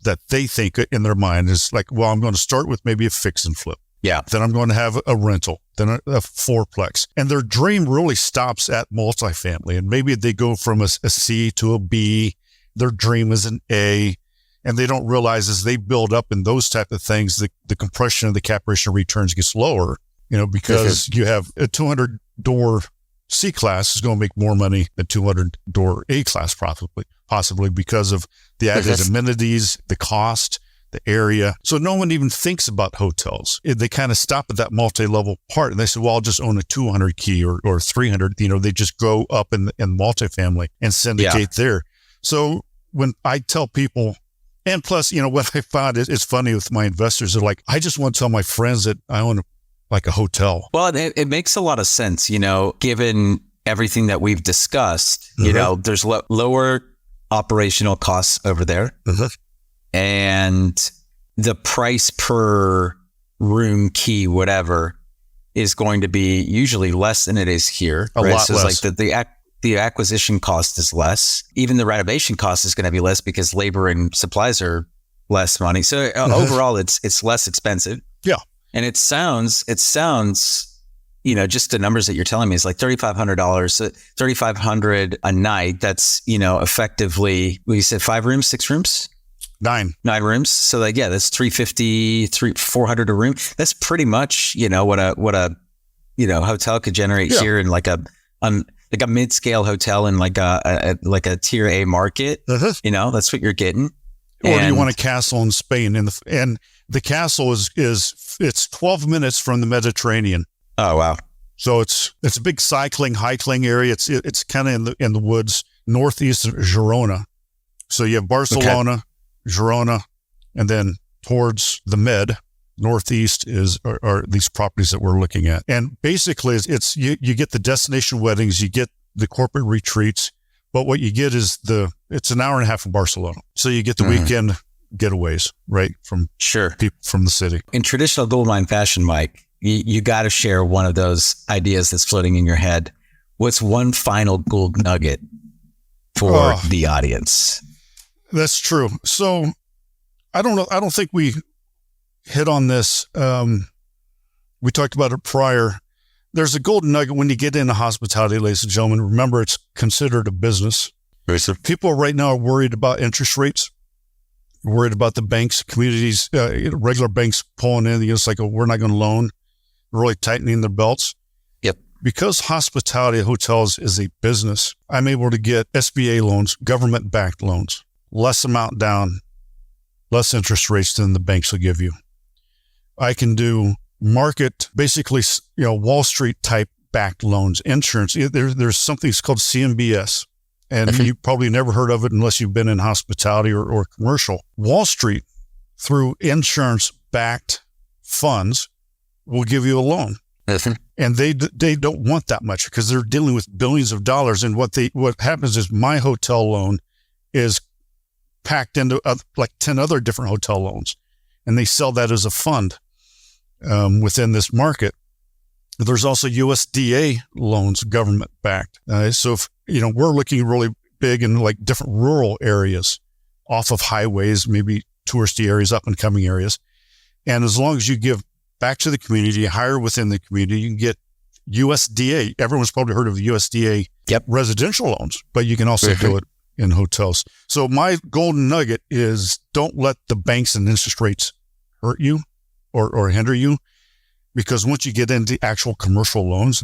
that they think in their mind is like, well, I'm going to start with maybe a fix and flip. Yeah. Then I'm going to have a rental, then a fourplex. And their dream really stops at multifamily. And maybe they go from a C to a B. Their dream is an A. And they don't realize as they build up in those type of things, the compression of the cap rate returns gets lower, you know, because you have a 200-door C class is going to make more money than 200-door A class possibly because of the added amenities, the cost, the area. So no one even thinks about hotels. They kind of stop at that multi-level part and they say, well, I'll just own a 200 key or 300. You know, they just go up in multifamily and syndicate there. So when I tell people, and plus, you know, what I found is funny with my investors, they're like, I just want to tell my friends that I own like a hotel. Well, it makes a lot of sense, you know, given everything that we've discussed, you know, there's lower operational costs over there. And the price per room, key, whatever, is going to be usually less than it is here. A lot so less. It's like the acquisition cost is less. Even the renovation cost is going to be less because labor and supplies are less money. So overall, it's less expensive. Yeah. And it sounds, you know, just the numbers that you're telling me is like $3,500, $3,500 a night. That's, you know, effectively, you said 5 rooms, 6 rooms? 9 rooms. So like, yeah, that's $350, $400 a room. That's pretty much, you know, what a you know, hotel could generate here in like a mid-scale hotel in like a tier A market. You know, that's what you're getting. Or do you want a castle in Spain? And the castle it's 12 minutes from the Mediterranean. Oh, wow. So it's a big hiking area. It's kind of in the woods, northeast of Girona. So you have Barcelona, Girona, and then towards the Med, northeast are these properties that we're looking at. And basically it's you get the destination weddings, you get the corporate retreats, but what you get is it's an hour and a half from Barcelona. So you get the weekend getaways, right? From people from the city. In traditional gold mine fashion, Mike, you got to share one of those ideas that's floating in your head. What's one final gold nugget for the audience? That's true. So I don't know. I don't think we hit on this. We talked about it prior. There's a golden nugget when you get into hospitality, ladies and gentlemen. Remember, it's considered a business. People right now are worried about interest rates, worried about the banks, communities, regular banks pulling in. It's like, we're not going to loan, really tightening their belts. Yep. Because hospitality hotels is a business, I'm able to get SBA loans, government-backed loans. Less amount down, less interest rates than the banks will give you. I can do market, basically, you know, Wall Street type backed loans, insurance. There's something called CMBS, and you probably never heard of it unless you've been in hospitality or commercial. Wall Street, through insurance backed funds, will give you a loan. And they don't want that much because they're dealing with billions of dollars. And what happens is my hotel loan is packed into like 10 other different hotel loans, and they sell that as a fund within this market. There's also USDA loans, government backed. So if, you know, we're looking really big in like different rural areas off of highways, maybe touristy areas, up and coming areas. And as long as you give back to the community, hire within the community. You can get USDA. Everyone's probably heard of the USDA residential loans, but you can also do it in hotels. So my golden nugget is don't let the banks and interest rates hurt you or hinder you, because once you get into actual commercial loans,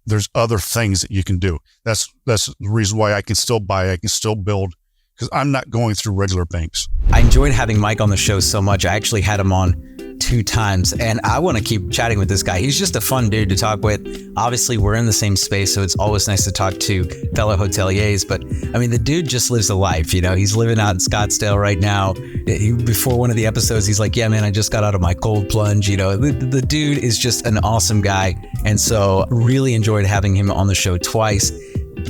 there's other things that you can do. That's the reason why I can still buy, I can still build, because I'm not going through regular banks. I enjoyed having Mike on the show so much. I actually had him on 2 times, and I want to keep chatting with this guy. He's just a fun dude to talk with. Obviously, we're in the same space, so it's always nice to talk to fellow hoteliers. But I mean, the dude just lives a life. You know, he's living out in Scottsdale right now. Before one of the episodes, he's like, "Yeah, man, I just got out of my cold plunge." You know, the dude is just an awesome guy, and so really enjoyed having him on the show twice.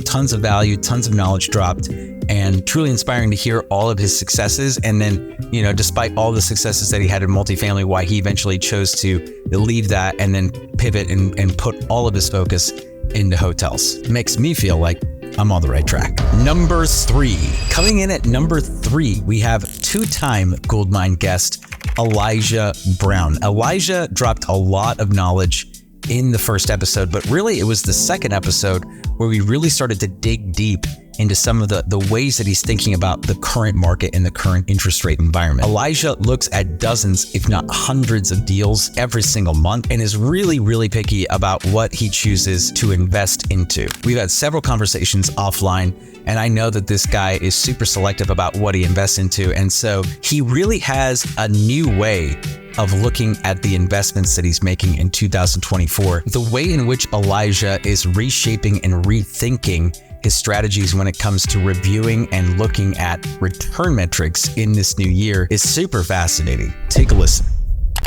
Tons of value, tons of knowledge dropped, and truly inspiring to hear all of his successes. And then, you know, despite all the successes that he had in multifamily, why he eventually chose to leave that and then pivot and put all of his focus into hotels. It makes me feel like I'm on the right track. Number 3. Coming in at number 3, we have 2-time Goldmine guest, Elijah Brown. Elijah dropped a lot of knowledge in the first episode, but really it was the second episode where we really started to dig deep into some of the ways that he's thinking about the current market and the current interest rate environment. Elijah looks at dozens, if not hundreds of deals every single month and is really, really picky about what he chooses to invest into. We've had several conversations offline, and I know that this guy is super selective about what he invests into. And so he really has a new way of looking at the investments that he's making in 2024. The way in which Elijah is reshaping and rethinking his strategies when it comes to reviewing and looking at return metrics in this new year is super fascinating. Take a listen.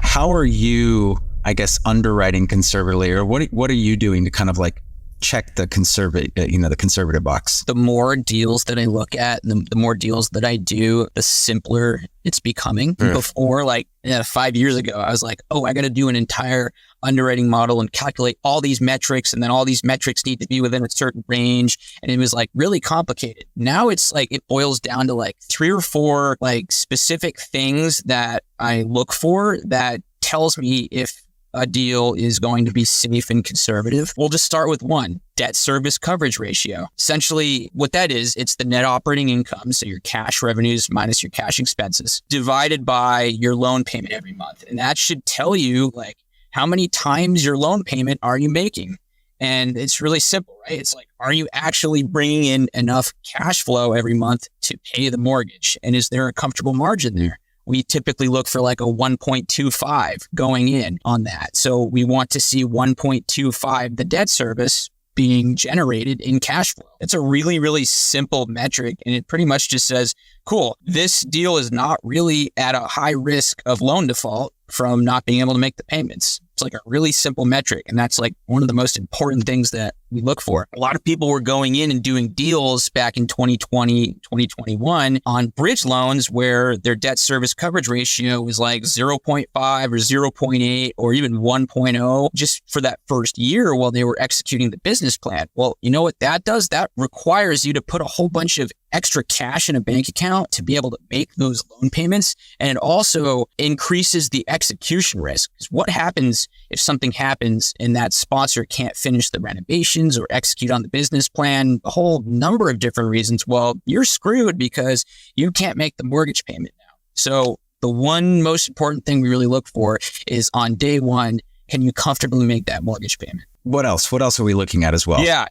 How are you, I guess, underwriting conservatively, or what are you doing to kind of like check the conservative box? The more deals that I look at, the more deals that I do, the simpler it's becoming. Before, 5 years ago, I was like, oh, I got to do an entire underwriting model and calculate all these metrics, and then all these metrics need to be within a certain range. And it was like really complicated. Now it's like it boils down to like 3 or 4 like specific things that I look for that tells me if a deal is going to be safe and conservative. We'll just start with 1, debt service coverage ratio. Essentially what that is, it's the net operating income, so your cash revenues minus your cash expenses, divided by your loan payment every month. And that should tell you like how many times your loan payment are you making? And it's really simple, right? It's like, are you actually bringing in enough cash flow every month to pay the mortgage? And is there a comfortable margin there? We typically look for like a 1.25 going in on that. So we want to see 1.25, the debt service, being generated in cash flow. It's a really, really simple metric. And it pretty much just says, cool, this deal is not really at a high risk of loan default from not being able to make the payments. It's like a really simple metric. And that's like one of the most important things that we look for. A lot of people were going in and doing deals back in 2020, 2021 on bridge loans where their debt service coverage ratio was like 0.5 or 0.8 or even 1.0 just for that first year while they were executing the business plan. Well, you know what that does? That requires you to put a whole bunch of extra cash in a bank account to be able to make those loan payments. And it also increases the execution risk. Because what happens if something happens and that sponsor can't finish the renovations or execute on the business plan, a whole number of different reasons? Well, you're screwed because you can't make the mortgage payment now. So the one most important thing we really look for is on day 1, can you comfortably make that mortgage payment? What else? What else are we looking at as well? Yeah.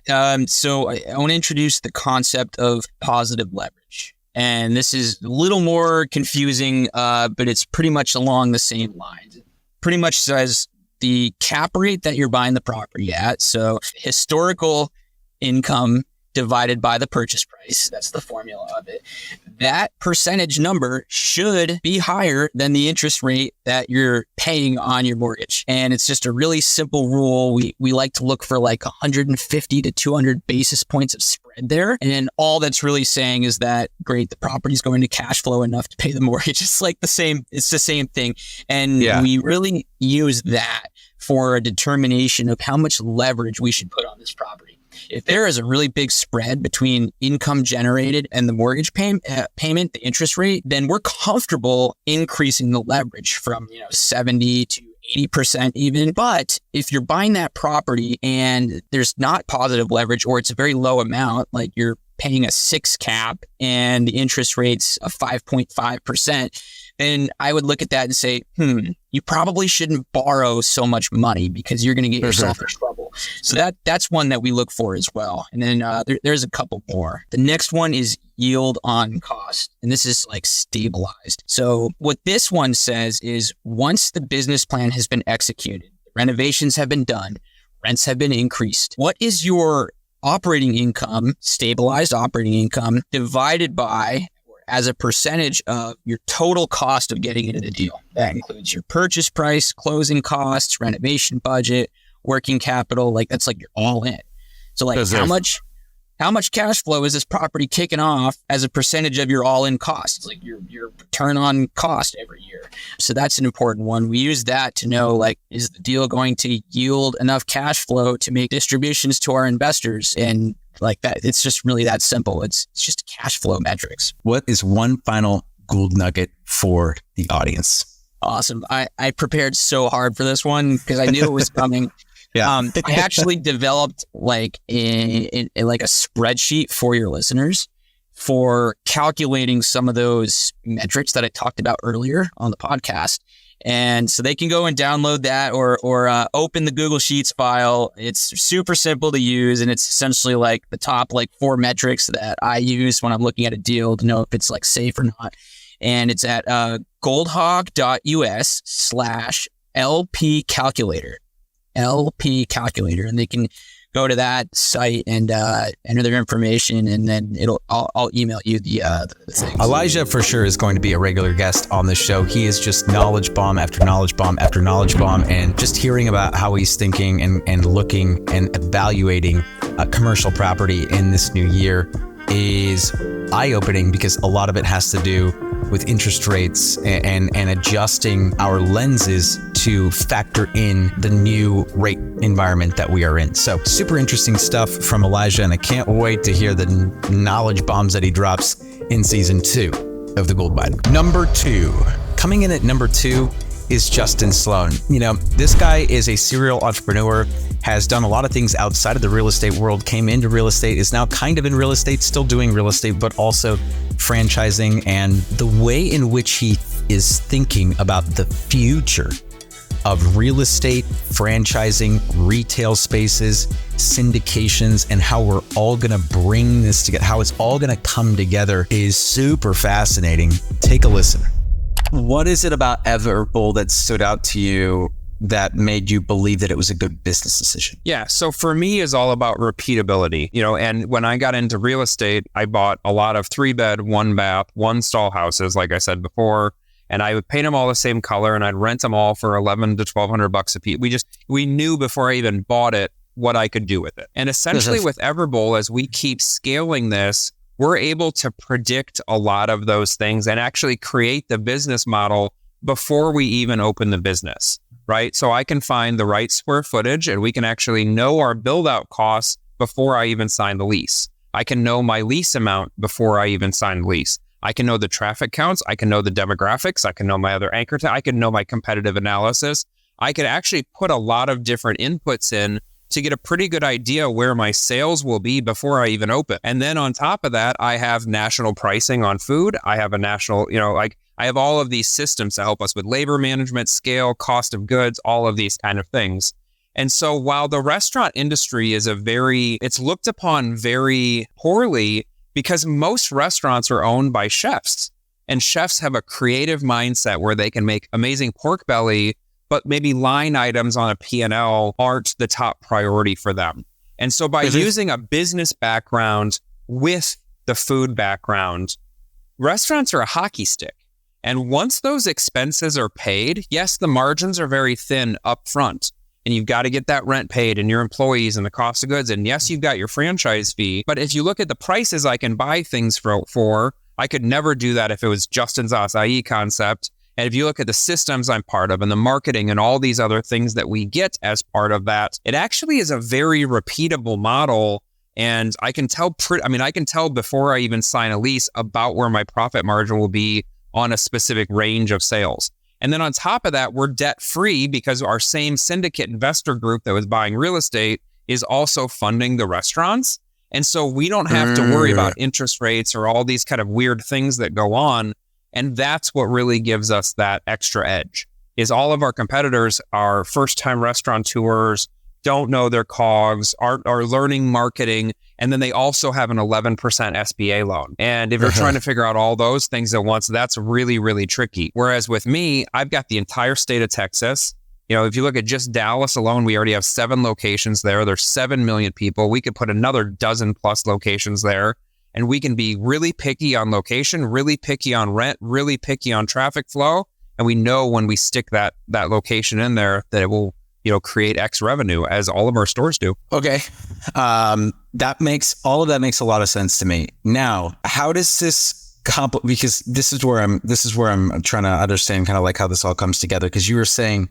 So I want to introduce the concept of positive leverage. And this is a little more confusing, but it's pretty much along the same lines. It pretty much says the cap rate that you're buying the property at. So historical income divided by the purchase price. That's the formula of it. That percentage number should be higher than the interest rate that you're paying on your mortgage. And it's just a really simple rule. We like to look for like 150 to 200 basis points of spread there. And all that's really saying is that, great, the property's going to cash flow enough to pay the mortgage. It's the same thing. And we really use that for a determination of how much leverage we should put on this property. If there is a really big spread between income generated and the mortgage payment, the interest rate, then we're comfortable increasing the leverage from 70 to 80% even. But if you're buying that property and there's not positive leverage, or it's a very low amount, like you're paying a 6 cap and the interest rate's a 5.5%, then I would look at that and say, you probably shouldn't borrow so much money because you're going to get yourself in trouble. So that's one that we look for as well. And then there's a couple more. The next one is yield on cost. And this is like stabilized. So what this one says is once the business plan has been executed, renovations have been done, rents have been increased, what is your operating income, stabilized operating income, divided by as a percentage of your total cost of getting into the deal? That includes your purchase price, closing costs, renovation budget, working capital. Like that's like you're all in. So like how much cash flow is this property kicking off as a percentage of your all-in cost? It's like your return on cost every year. So that's an important one. We use that to know, like, is the deal going to yield enough cash flow to make distributions to our investors? And like that, it's just really that simple. It's just cash flow metrics. What is one final Gould nugget for the audience? Awesome. I prepared so hard for this one because I knew it was coming. Yeah. I actually developed like a spreadsheet for your listeners for calculating some of those metrics that I talked about earlier on the podcast. And so they can go and download that or open the Google Sheets file. It's super simple to use. And it's essentially like the top 4 metrics that I use when I'm looking at a deal to know if it's like safe or not. And it's at goldhog.us/LP calculator. LP calculator, and they can go to that site and enter their information, and then I'll email you the things. Elijah for sure is going to be a regular guest on the show. He is just knowledge bomb after knowledge bomb after knowledge bomb, and just hearing about how he's thinking and looking and evaluating a commercial property in this new year is eye-opening, because a lot of it has to do with interest rates and adjusting our lenses to factor in the new rate environment that we are in. So super interesting stuff from Elijah, and I can't wait to hear the knowledge bombs that he drops in season 2 of the Gould Bite. Number 2. Coming in at number 2 is Justin Sloan. You know, this guy is a serial entrepreneur, has done a lot of things outside of the real estate world, came into real estate, is now kind of in real estate, still doing real estate, but also franchising. And the way in which he is thinking about the future of real estate, franchising, retail spaces, syndications, and how we're all going to bring this together, how it's all going to come together is super fascinating. Take a listen. What is it about Everbull that stood out to you that made you believe that it was a good business decision? Yeah. So for me, it's all about repeatability, and when I got into real estate, I bought a lot of 3-bed, 1-bath, 1-stall houses, like I said before, and I would paint them all the same color and I'd rent them all for $1,100 to $1,200 a piece. We knew before I even bought it what I could do with it. And essentially with Everbull, as we keep scaling this, we're able to predict a lot of those things and actually create the business model before we even open the business. Right? So I can find the right square footage, and we can actually know our build out costs before I even sign the lease. I can know my lease amount before I even sign the lease. I can know the traffic counts. I can know the demographics. I can know my other anchor I can know my competitive analysis. I could actually put a lot of different inputs in to get a pretty good idea where my sales will be before I even open. And then on top of that, I have national pricing on food. I have a national, I have all of these systems to help us with labor management, scale, cost of goods, all of these kind of things. And so while the restaurant industry is it's looked upon very poorly because most restaurants are owned by chefs, and chefs have a creative mindset where they can make amazing pork belly, but maybe line items on a P&L aren't the top priority for them. And so by using a business background with the food background, restaurants are a hockey stick. And once those expenses are paid, yes, the margins are very thin up front, and you've got to get that rent paid and your employees and the cost of goods. And yes, you've got your franchise fee. But if you look at the prices I can buy things for, I could never do that if it was Justin's acai concept. And if you look at the systems I'm part of and the marketing and all these other things that we get as part of that, it actually is a very repeatable model. And I can tell before I even sign a lease about where my profit margin will be on a specific range of sales. And then on top of that, we're debt free because our same syndicate investor group that was buying real estate is also funding the restaurants. And so we don't have to worry about interest rates or all these kind of weird things that go on. And that's what really gives us that extra edge, is all of our competitors are first-time restaurateurs, don't know their COGS, are learning marketing, and then they also have an 11% SBA loan. And if you're trying to figure out all those things at once, that's really, really tricky. Whereas with me, I've got the entire state of Texas. You know, if you look at just Dallas alone, we already have 7 locations there. There's 7 million people. We could put another dozen plus locations there. And we can be really picky on location, really picky on rent, really picky on traffic flow. And we know when we stick that location in there that it will, you know, create X revenue, as all of our stores do. Okay. That makes a lot of sense to me. Now, how does this because this is where I'm trying to understand kind of like how this all comes together. Because you were saying,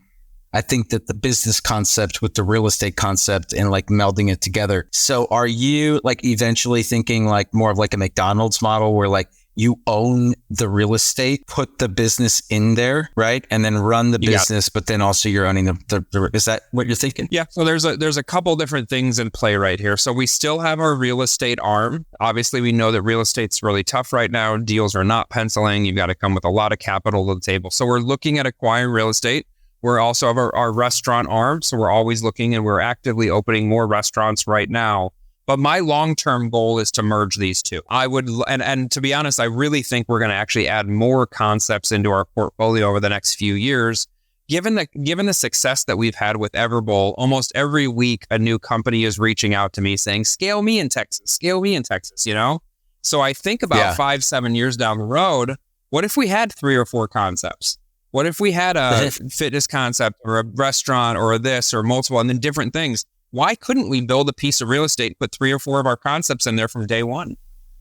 I think that the business concept with the real estate concept and like melding it together. So are you like eventually thinking like more of like a McDonald's model where like you own the real estate, put the business in there, right? And then run the business, but then also you're owning the is that what you're thinking? Yeah. So there's a couple different things in play right here. So we still have our real estate arm. Obviously, we know that real estate's really tough right now. Deals are not penciling. You've got to come with a lot of capital to the table. So we're looking at acquiring real estate. We're also have our restaurant arm. So we're always looking, and we're actively opening more restaurants right now. But my long-term goal is to merge these two. I would, and to be honest, I really think we're going to actually add more concepts into our portfolio over the next few years. Given the success that we've had with Everbowl, almost every week a new company is reaching out to me saying, scale me in Texas, you know? So I think about 5-7 years down the road, what if we had 3 or 4 concepts? What if we had a fitness concept or a restaurant or this or multiple and then different things? Why couldn't we build a piece of real estate, put 3 or 4 of our concepts in there from day one?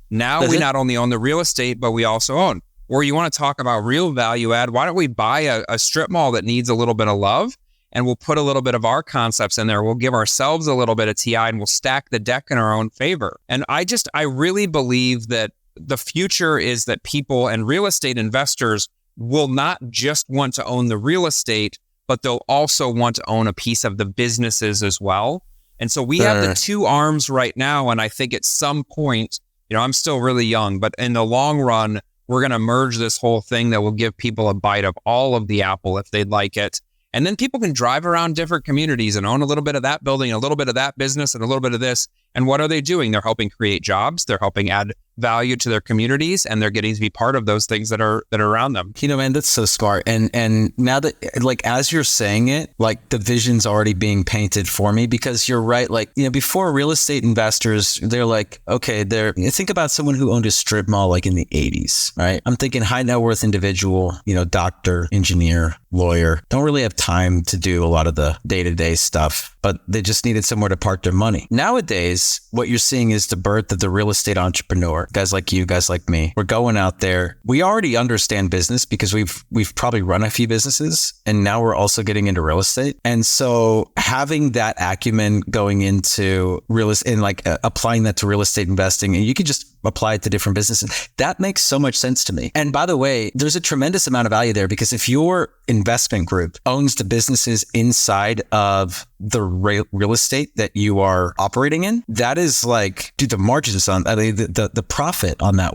Now we not only own the real estate, but we also own. Or you want to talk about real value add, why don't we buy a strip mall that needs a little bit of love, and we'll put a little bit of our concepts in there. We'll give ourselves a little bit of TI and we'll stack the deck in our own favor. And I really believe that the future is that people and real estate investors will not just want to own the real estate, but they'll also want to own a piece of the businesses as well. And so we have the 2 arms right now. And I think at some point, you know, I'm still really young, but in the long run, we're going to merge this whole thing that will give people a bite of all of the apple if they'd like it. And then people can drive around different communities and own a little bit of that building, a little bit of that business, and a little bit of this. And what are they doing? They're helping create jobs. They're helping add value to their communities, and they're getting to be part of those things that are around them. You know, man, that's so smart. And now that, like, as you're saying it, like the vision's already being painted for me, because you're right. Like, you know, before real estate investors, they're like, okay, think about someone who owned a strip mall like in the 80s, right? I'm thinking high net worth individual, you know, doctor, engineer, lawyer, don't really have time to do a lot of the day-to-day stuff, but they just needed somewhere to park their money. Nowadays, what you're seeing is the birth of the real estate entrepreneur. Guys like you, guys like me, we're going out there. We already understand business because we've probably run a few businesses, and now we're also getting into real estate. And so having that acumen going into real estate and like applying that to real estate investing, and you could just apply it to different businesses. That makes so much sense to me. And by the way, there's a tremendous amount of value there, because if your investment group owns the businesses inside of the real estate that you are operating in, that is like, dude, the margins on the profit on that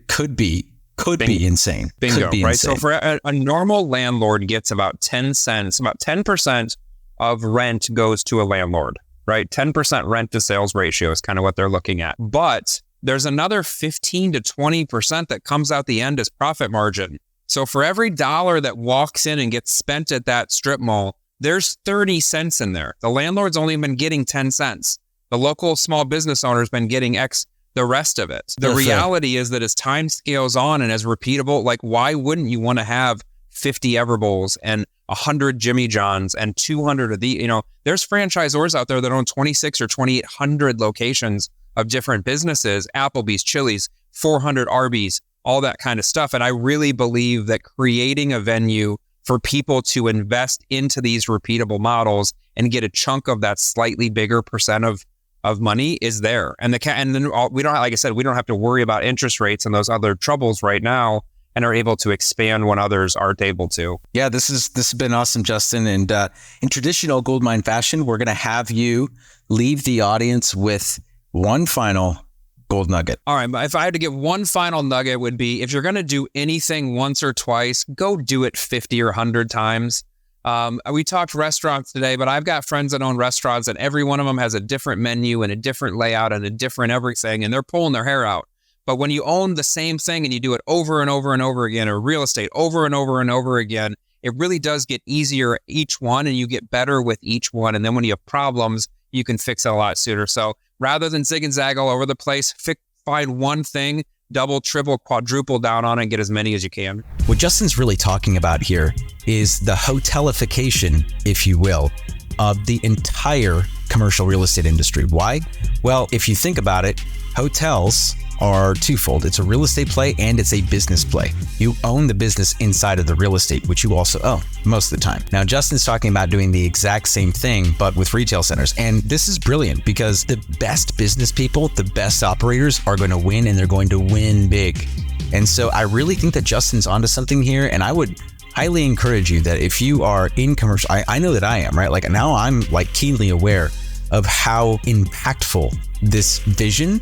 could be insane. Bingo, be right? insane. So for a normal landlord gets about 10 cents, about 10% of rent goes to a landlord, right? 10% rent to sales ratio is kind of what they're looking at. But there's another 15 to 20% that comes out the end as profit margin. So for every dollar that walks in and gets spent at that strip mall, there's 30 cents in there. The landlord's only been getting 10 cents. The local small business owner's been getting the rest of it. The reality is that as time scales on and as repeatable, like, why wouldn't you want to have 50 Everbowls and 100 Jimmy John's and 200 of the, you know, there's franchisors out there that own 26 or 2,800 locations of different businesses, Applebee's, Chili's, 400 Arby's, all that kind of stuff. And I really believe that creating a venue for people to invest into these repeatable models and get a chunk of that slightly bigger percent of money is there. And then we don't, like I said, we don't have to worry about interest rates and those other troubles right now. and are able to expand when others aren't able to. Yeah, this has been awesome, Justin. And in traditional Goldmine fashion, we're going to have you leave the audience with one final gold nugget. All right, but if I had to give one final nugget, would be if you're going to do anything once or twice, go do it 50 or 100 times. We talked restaurants today, but I've got friends that own restaurants, and every one of them has a different menu and a different layout and a different everything, and they're pulling their hair out. But when you own the same thing and you do it over and over and over again, or real estate over and over and over again, it really does get easier each one, and you get better with each one. And then when you have problems, you can fix it a lot sooner. So rather than zig and zag all over the place, find one thing, double, triple, quadruple down on it, and get as many as you can. What Justin's really talking about here is the hotelification, if you will, of the entire commercial real estate industry. Why? Well, if you think about it, hotels are twofold. It's a real estate play and it's a business play. You own the business inside of the real estate, which you also own most of the time. Now, Justin's talking about doing the exact same thing, but with retail centers. And this is brilliant because the best business people, the best operators are going to win, and they're going to win big. And so I really think that Justin's onto something here. And I would highly encourage you that if you are in commercial, I know that I am, right? Like now I'm like keenly aware of how impactful this vision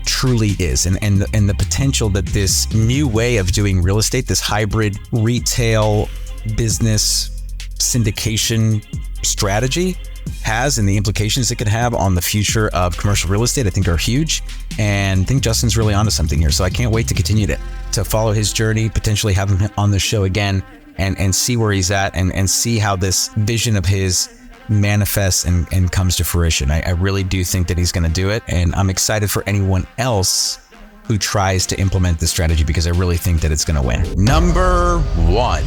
truly is, and the potential that this new way of doing real estate, this hybrid retail business syndication strategy has, and the implications it could have on the future of commercial real estate, I think are huge. And I think Justin's really onto something here. So I can't wait to continue to follow his journey, potentially have him on the show again and see where he's at and see how this vision of his manifests and comes to fruition. I really do think that he's going to do it, and I'm excited for anyone else who tries to implement this strategy because I really think that it's going to win. Number one.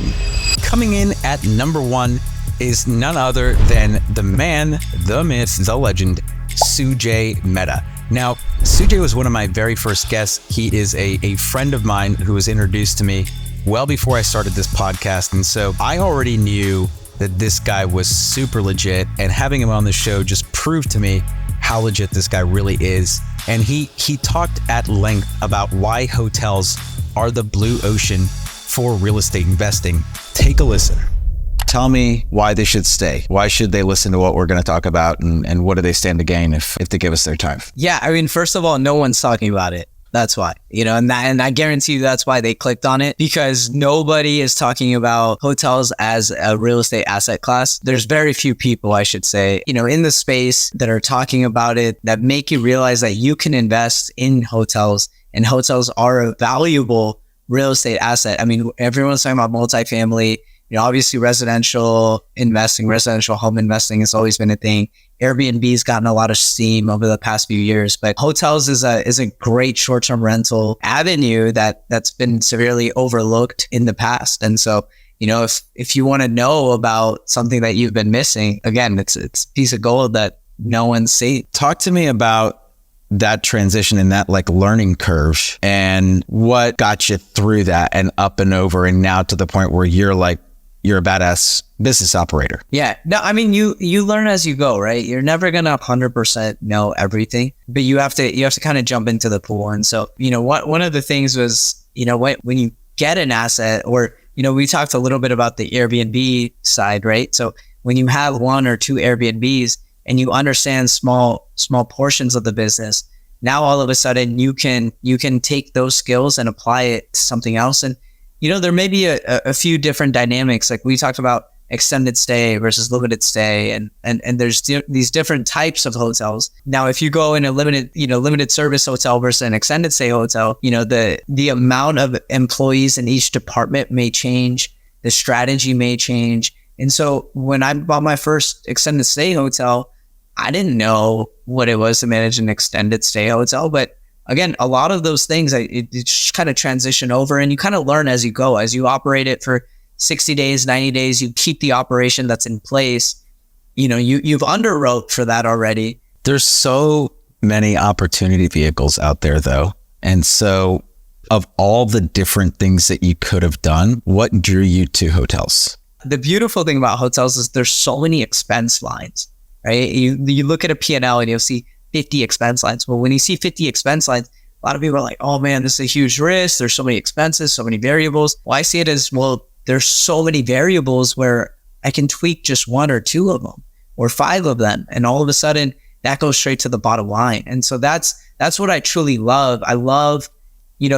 Coming in at number one is none other than the man, the myth, the legend, Sujay Mehta. Now, Sujay was one of my very first guests. He is a friend of mine who was introduced to me well before I started this podcast, and so I already knew that this guy was super legit, and having him on the show just proved to me how legit this guy really is. And he talked at length about why hotels are the blue ocean for real estate investing. Take a listen. Tell me why they should stay. Why should they listen to what we're going to talk about, and what do they stand to gain if they give us their time? Yeah, I mean, first of all, no one's talking about it. That's why, and I guarantee you that's why they clicked on it, because nobody is talking about hotels as a real estate asset class. There's very few people, I should say, in the space that are talking about it, that make you realize that you can invest in hotels, and hotels are a valuable real estate asset. I mean, everyone's talking about multifamily, obviously residential investing, residential home investing has always been a thing. Airbnb's gotten a lot of steam over the past few years, but hotels is a great short-term rental avenue that's been severely overlooked in the past. And so, if you want to know about something that you've been missing, again, it's a piece of gold that no one's seen. Talk to me about that transition and that learning curve, and what got you through that and up and over, and now to the point where you're a badass business operator. Yeah. No, I mean, you learn as you go, right? You're never going to 100% know everything, but you have to kind of jump into the pool. And so, one of the things was, when you get an asset, or, we talked a little bit about the Airbnb side, right? So when you have one or two Airbnbs and you understand small portions of the business, now all of a sudden you can take those skills and apply it to something else. And there may be a few different dynamics. Like we talked about extended stay versus limited stay, and there's these different types of hotels. Now, if you go in a limited service hotel versus an extended stay hotel, the amount of employees in each department may change, the strategy may change. And so when I bought my first extended stay hotel, I didn't know what it was to manage an extended stay hotel, but again, a lot of those things, it just kind of transition over, and you kind of learn as you go. As you operate it for 60 days, 90 days, you keep the operation that's in place. You've underwrote for that already. There's so many opportunity vehicles out there, though. And so of all the different things that you could have done, what drew you to hotels? The beautiful thing about hotels is there's so many expense lines, right? You look at a P&L and you'll see 50 expense lines. Well, when you see 50 expense lines, A lot of people are like, oh man, this is a huge risk. There's so many expenses, so many variables. Well, I see it as, well, there's so many variables where I can tweak just one or two of them or five of them. And all of a sudden that goes straight to the bottom line. And so that's what I truly love. I love,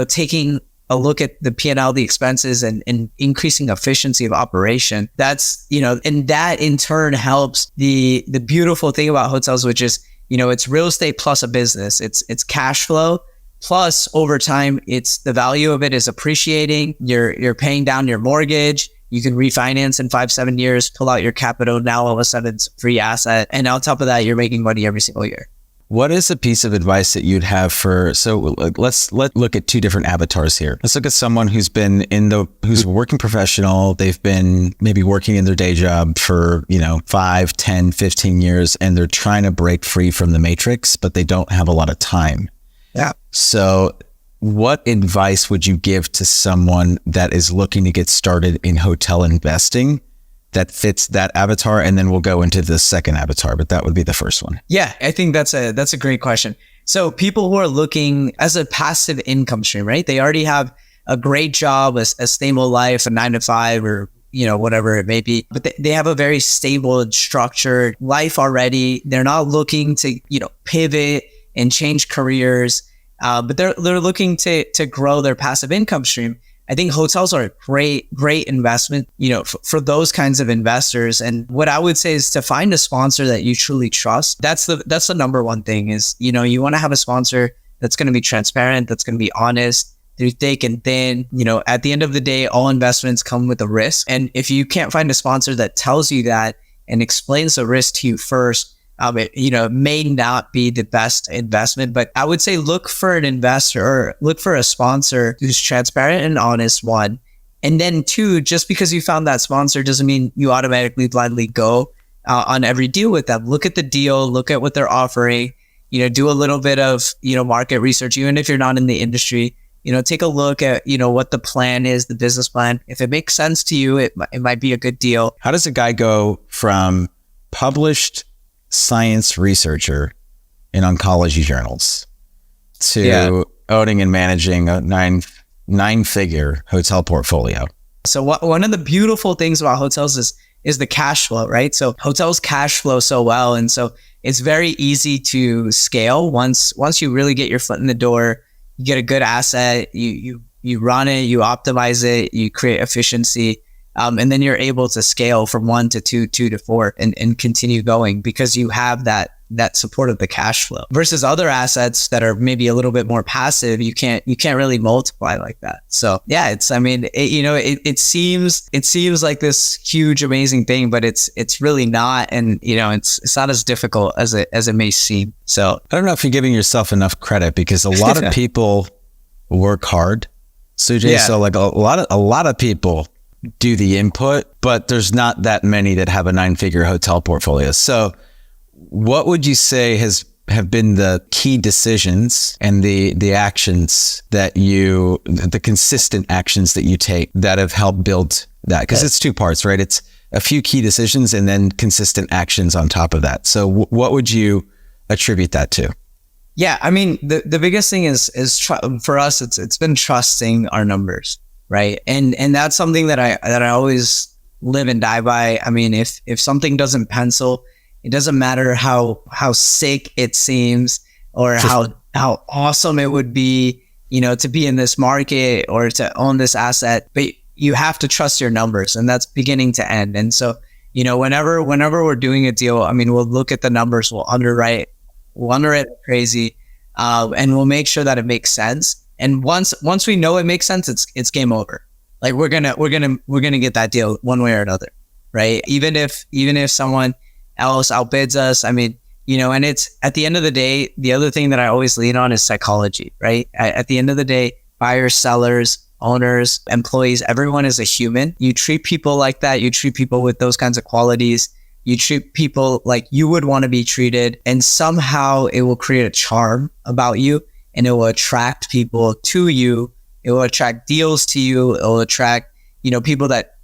taking a look at the P&L, the expenses, and increasing efficiency of operation. That's, and that in turn helps the beautiful thing about hotels, which is, it's real estate plus a business. It's cash flow. Plus, over time, it's the value of it is appreciating. You're paying down your mortgage. You can refinance in 5-7 years, pull out your capital. Now, all of a sudden, it's a free asset. And on top of that, you're making money every single year. What is a piece of advice that you'd have let's look at two different avatars here. Let's look at someone who's who's a working professional. They've been maybe working in their day job for, 5, 10, 15 years, and they're trying to break free from the matrix, but they don't have a lot of time. Yeah. So what advice would you give to someone that is looking to get started in hotel investing that fits that avatar? And then we'll go into the second avatar, but that would be the first one. Yeah, I think that's a great question. So people who are looking as a passive income stream, right? They already have a great job, a stable life, a 9-to-5 or, whatever it may be, but they have a very stable and structured life already. They're not looking to, pivot and change careers, but they're looking to grow their passive income stream. I think hotels are a great investment, for those kinds of investors. And what I would say is to find a sponsor that you truly trust. That's the number one thing is, you want to have a sponsor that's going to be transparent, that's going to be honest through thick and thin. At the end of the day, all investments come with a risk. And if you can't find a sponsor that tells you that and explains the risk to you first, it may not be the best investment, but I would say look for an investor or look for a sponsor who's transparent and honest, one. And then two, just because you found that sponsor doesn't mean you automatically blindly go on every deal with them. Look at the deal, look at what they're offering, do a little bit of, market research, even if you're not in the industry, take a look at, what the plan is, the business plan. If it makes sense to you, it might be a good deal. How does a guy go from published science researcher in oncology journals to owning and managing a nine-figure hotel portfolio? So one of the beautiful things about hotels is the cash flow, right? So hotels cash flow so well. And so it's very easy to scale once you really get your foot in the door, you get a good asset, you run it, you optimize it, you create efficiency. And then you're able to scale from 1 to 2, 2 to 4 and continue going because you have that support of the cash flow versus other assets that are maybe a little bit more passive. You can't really multiply like that. So yeah, it seems like this huge, amazing thing, but it's really not. And it's not as difficult as it may seem. So I don't know if you're giving yourself enough credit because a lot of people work hard. Sujay, so like a lot of people do the input, but there's not that many that have a 9-figure hotel portfolio. So what would you say have been the key decisions and the actions that the consistent actions that you take that have helped build that? Because it's two parts, right? It's a few key decisions and then consistent actions on top of that. So what would you attribute that to? Yeah, I mean, the biggest thing is for us, it's been trusting our numbers. Right. And that's something that I always live and die by. I mean, if something doesn't pencil, it doesn't matter how sick it seems or how awesome it would be, to be in this market or to own this asset, but you have to trust your numbers, and that's beginning to end. And so, whenever we're doing a deal, I mean, we'll look at the numbers, we'll underwrite crazy, and we'll make sure that it makes sense. And once we know it makes sense, it's game over. Like we're gonna get that deal one way or another, right? Even if someone else outbids us, I mean, and it's at the end of the day, the other thing that I always lean on is psychology, right? At the end of the day, buyers, sellers, owners, employees, everyone is a human. You treat people like that. You treat people with those kinds of qualities. You treat people like you would want to be treated, and somehow it will create a charm about you. And it will attract people to you. It will attract deals to you. It will attract, people that,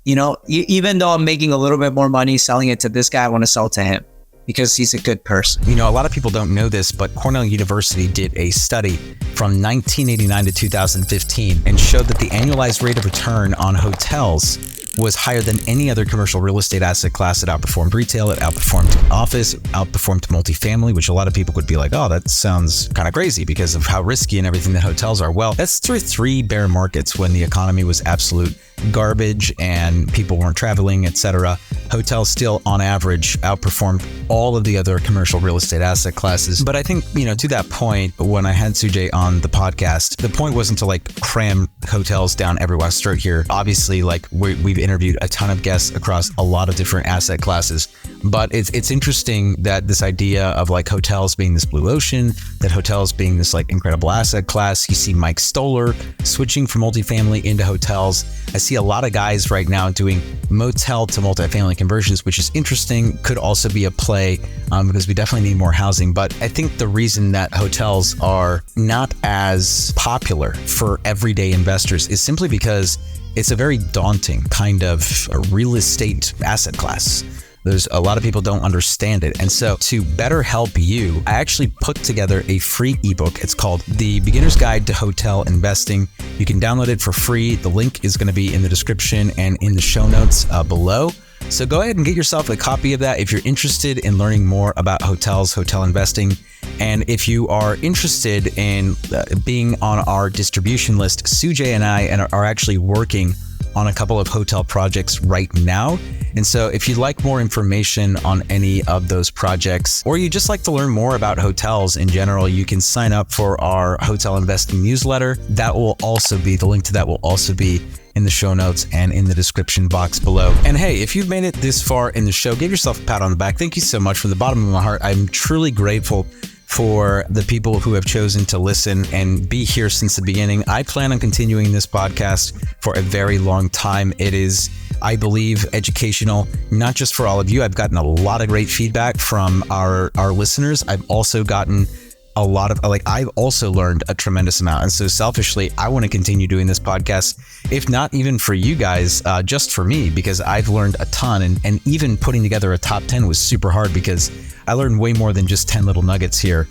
even though I'm making a little bit more money selling it to this guy, I want to sell to him. because he's a good person. You know, a lot of people don't know this, but Cornell University did a study from 1989 to 2015 and showed that the annualized rate of return on hotels was higher than any other commercial real estate asset class. It outperformed retail, it outperformed office, outperformed multifamily, which a lot of people would be like, oh, that sounds kind of crazy because of how risky and everything that hotels are. Well, that's through 3 bear markets when the economy was absolute garbage and people weren't traveling, etc. Hotels still on average outperformed all of the other commercial real estate asset classes. But I think, you know, to that point, when I had Sujay on the podcast, the point wasn't to like cram hotels down everyone's throat here. Obviously, like we've interviewed a ton of guests across a lot of different asset classes, but it's interesting that this idea of like hotels being this blue ocean, that hotels being this like incredible asset class. You see Mike Stoller switching from multifamily into hotels. I see a lot of guys right now doing motel to multifamily conversions, which is interesting. Could also be a play because we definitely need more housing. But I think the reason that hotels are not as popular for everyday investors is simply because it's a very daunting kind of real estate asset class. There's a lot of people don't understand it. And so to better help you, I actually put together a free ebook. It's called The Beginner's Guide to Hotel Investing. You can download it for free. The link is going to be in the description and in the show notes below. So go ahead and get yourself a copy of that if you're interested in learning more about hotels, hotel investing. And if you are interested in being on our distribution list, Sujay and I are actually working on a couple of hotel projects right now. And so if you'd like more information on any of those projects, or you just like to learn more about hotels in general, you can sign up for our hotel investing newsletter. That will also be, the link to that will also be in the show notes and in the description box below. And hey, if you've made it this far in the show, give yourself a pat on the back. Thank you so much from the bottom of my heart. I'm truly grateful for the people who have chosen to listen and be here since the beginning. I plan on continuing this podcast for a very long time. It is, I believe, educational, not just for all of you. I've gotten a lot of great feedback from our listeners. I've also gotten a lot of, I've also learned a tremendous amount. And so selfishly, I want to continue doing this podcast, if not even for you guys, just for me, because I've learned a ton. And even putting together a top 10 was super hard because I learned way more than just 10 little nuggets here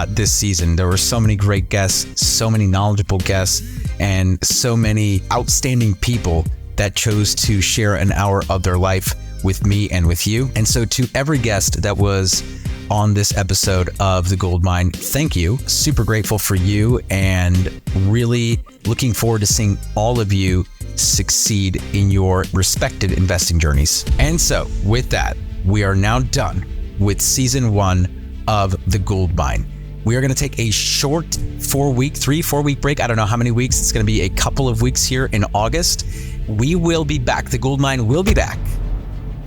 this season. There were so many great guests, so many knowledgeable guests, and so many outstanding people that chose to share an hour of their life with me and with you. And so to every guest that was on this episode of The Gold Mine, thank you. Super grateful for you and really looking forward to seeing all of you succeed in your respective investing journeys. And so with that, we are now done with season 1 of The Gold Mine. We are going to take a short 3-4 week break. I don't know how many weeks. It's going to be a couple of weeks here in August. We will be back. The Gold Mine will be back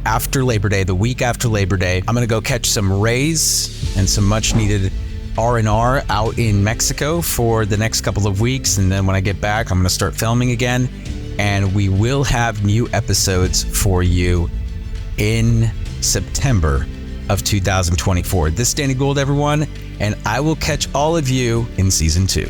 after Labor Day, the week after Labor Day. I'm going to go catch some rays and some much needed R&R out in Mexico for the next couple of weeks. And then when I get back, I'm going to start filming again. And we will have new episodes for you in September of 2024. This is Danny Gould, everyone, and I will catch all of you in season 2.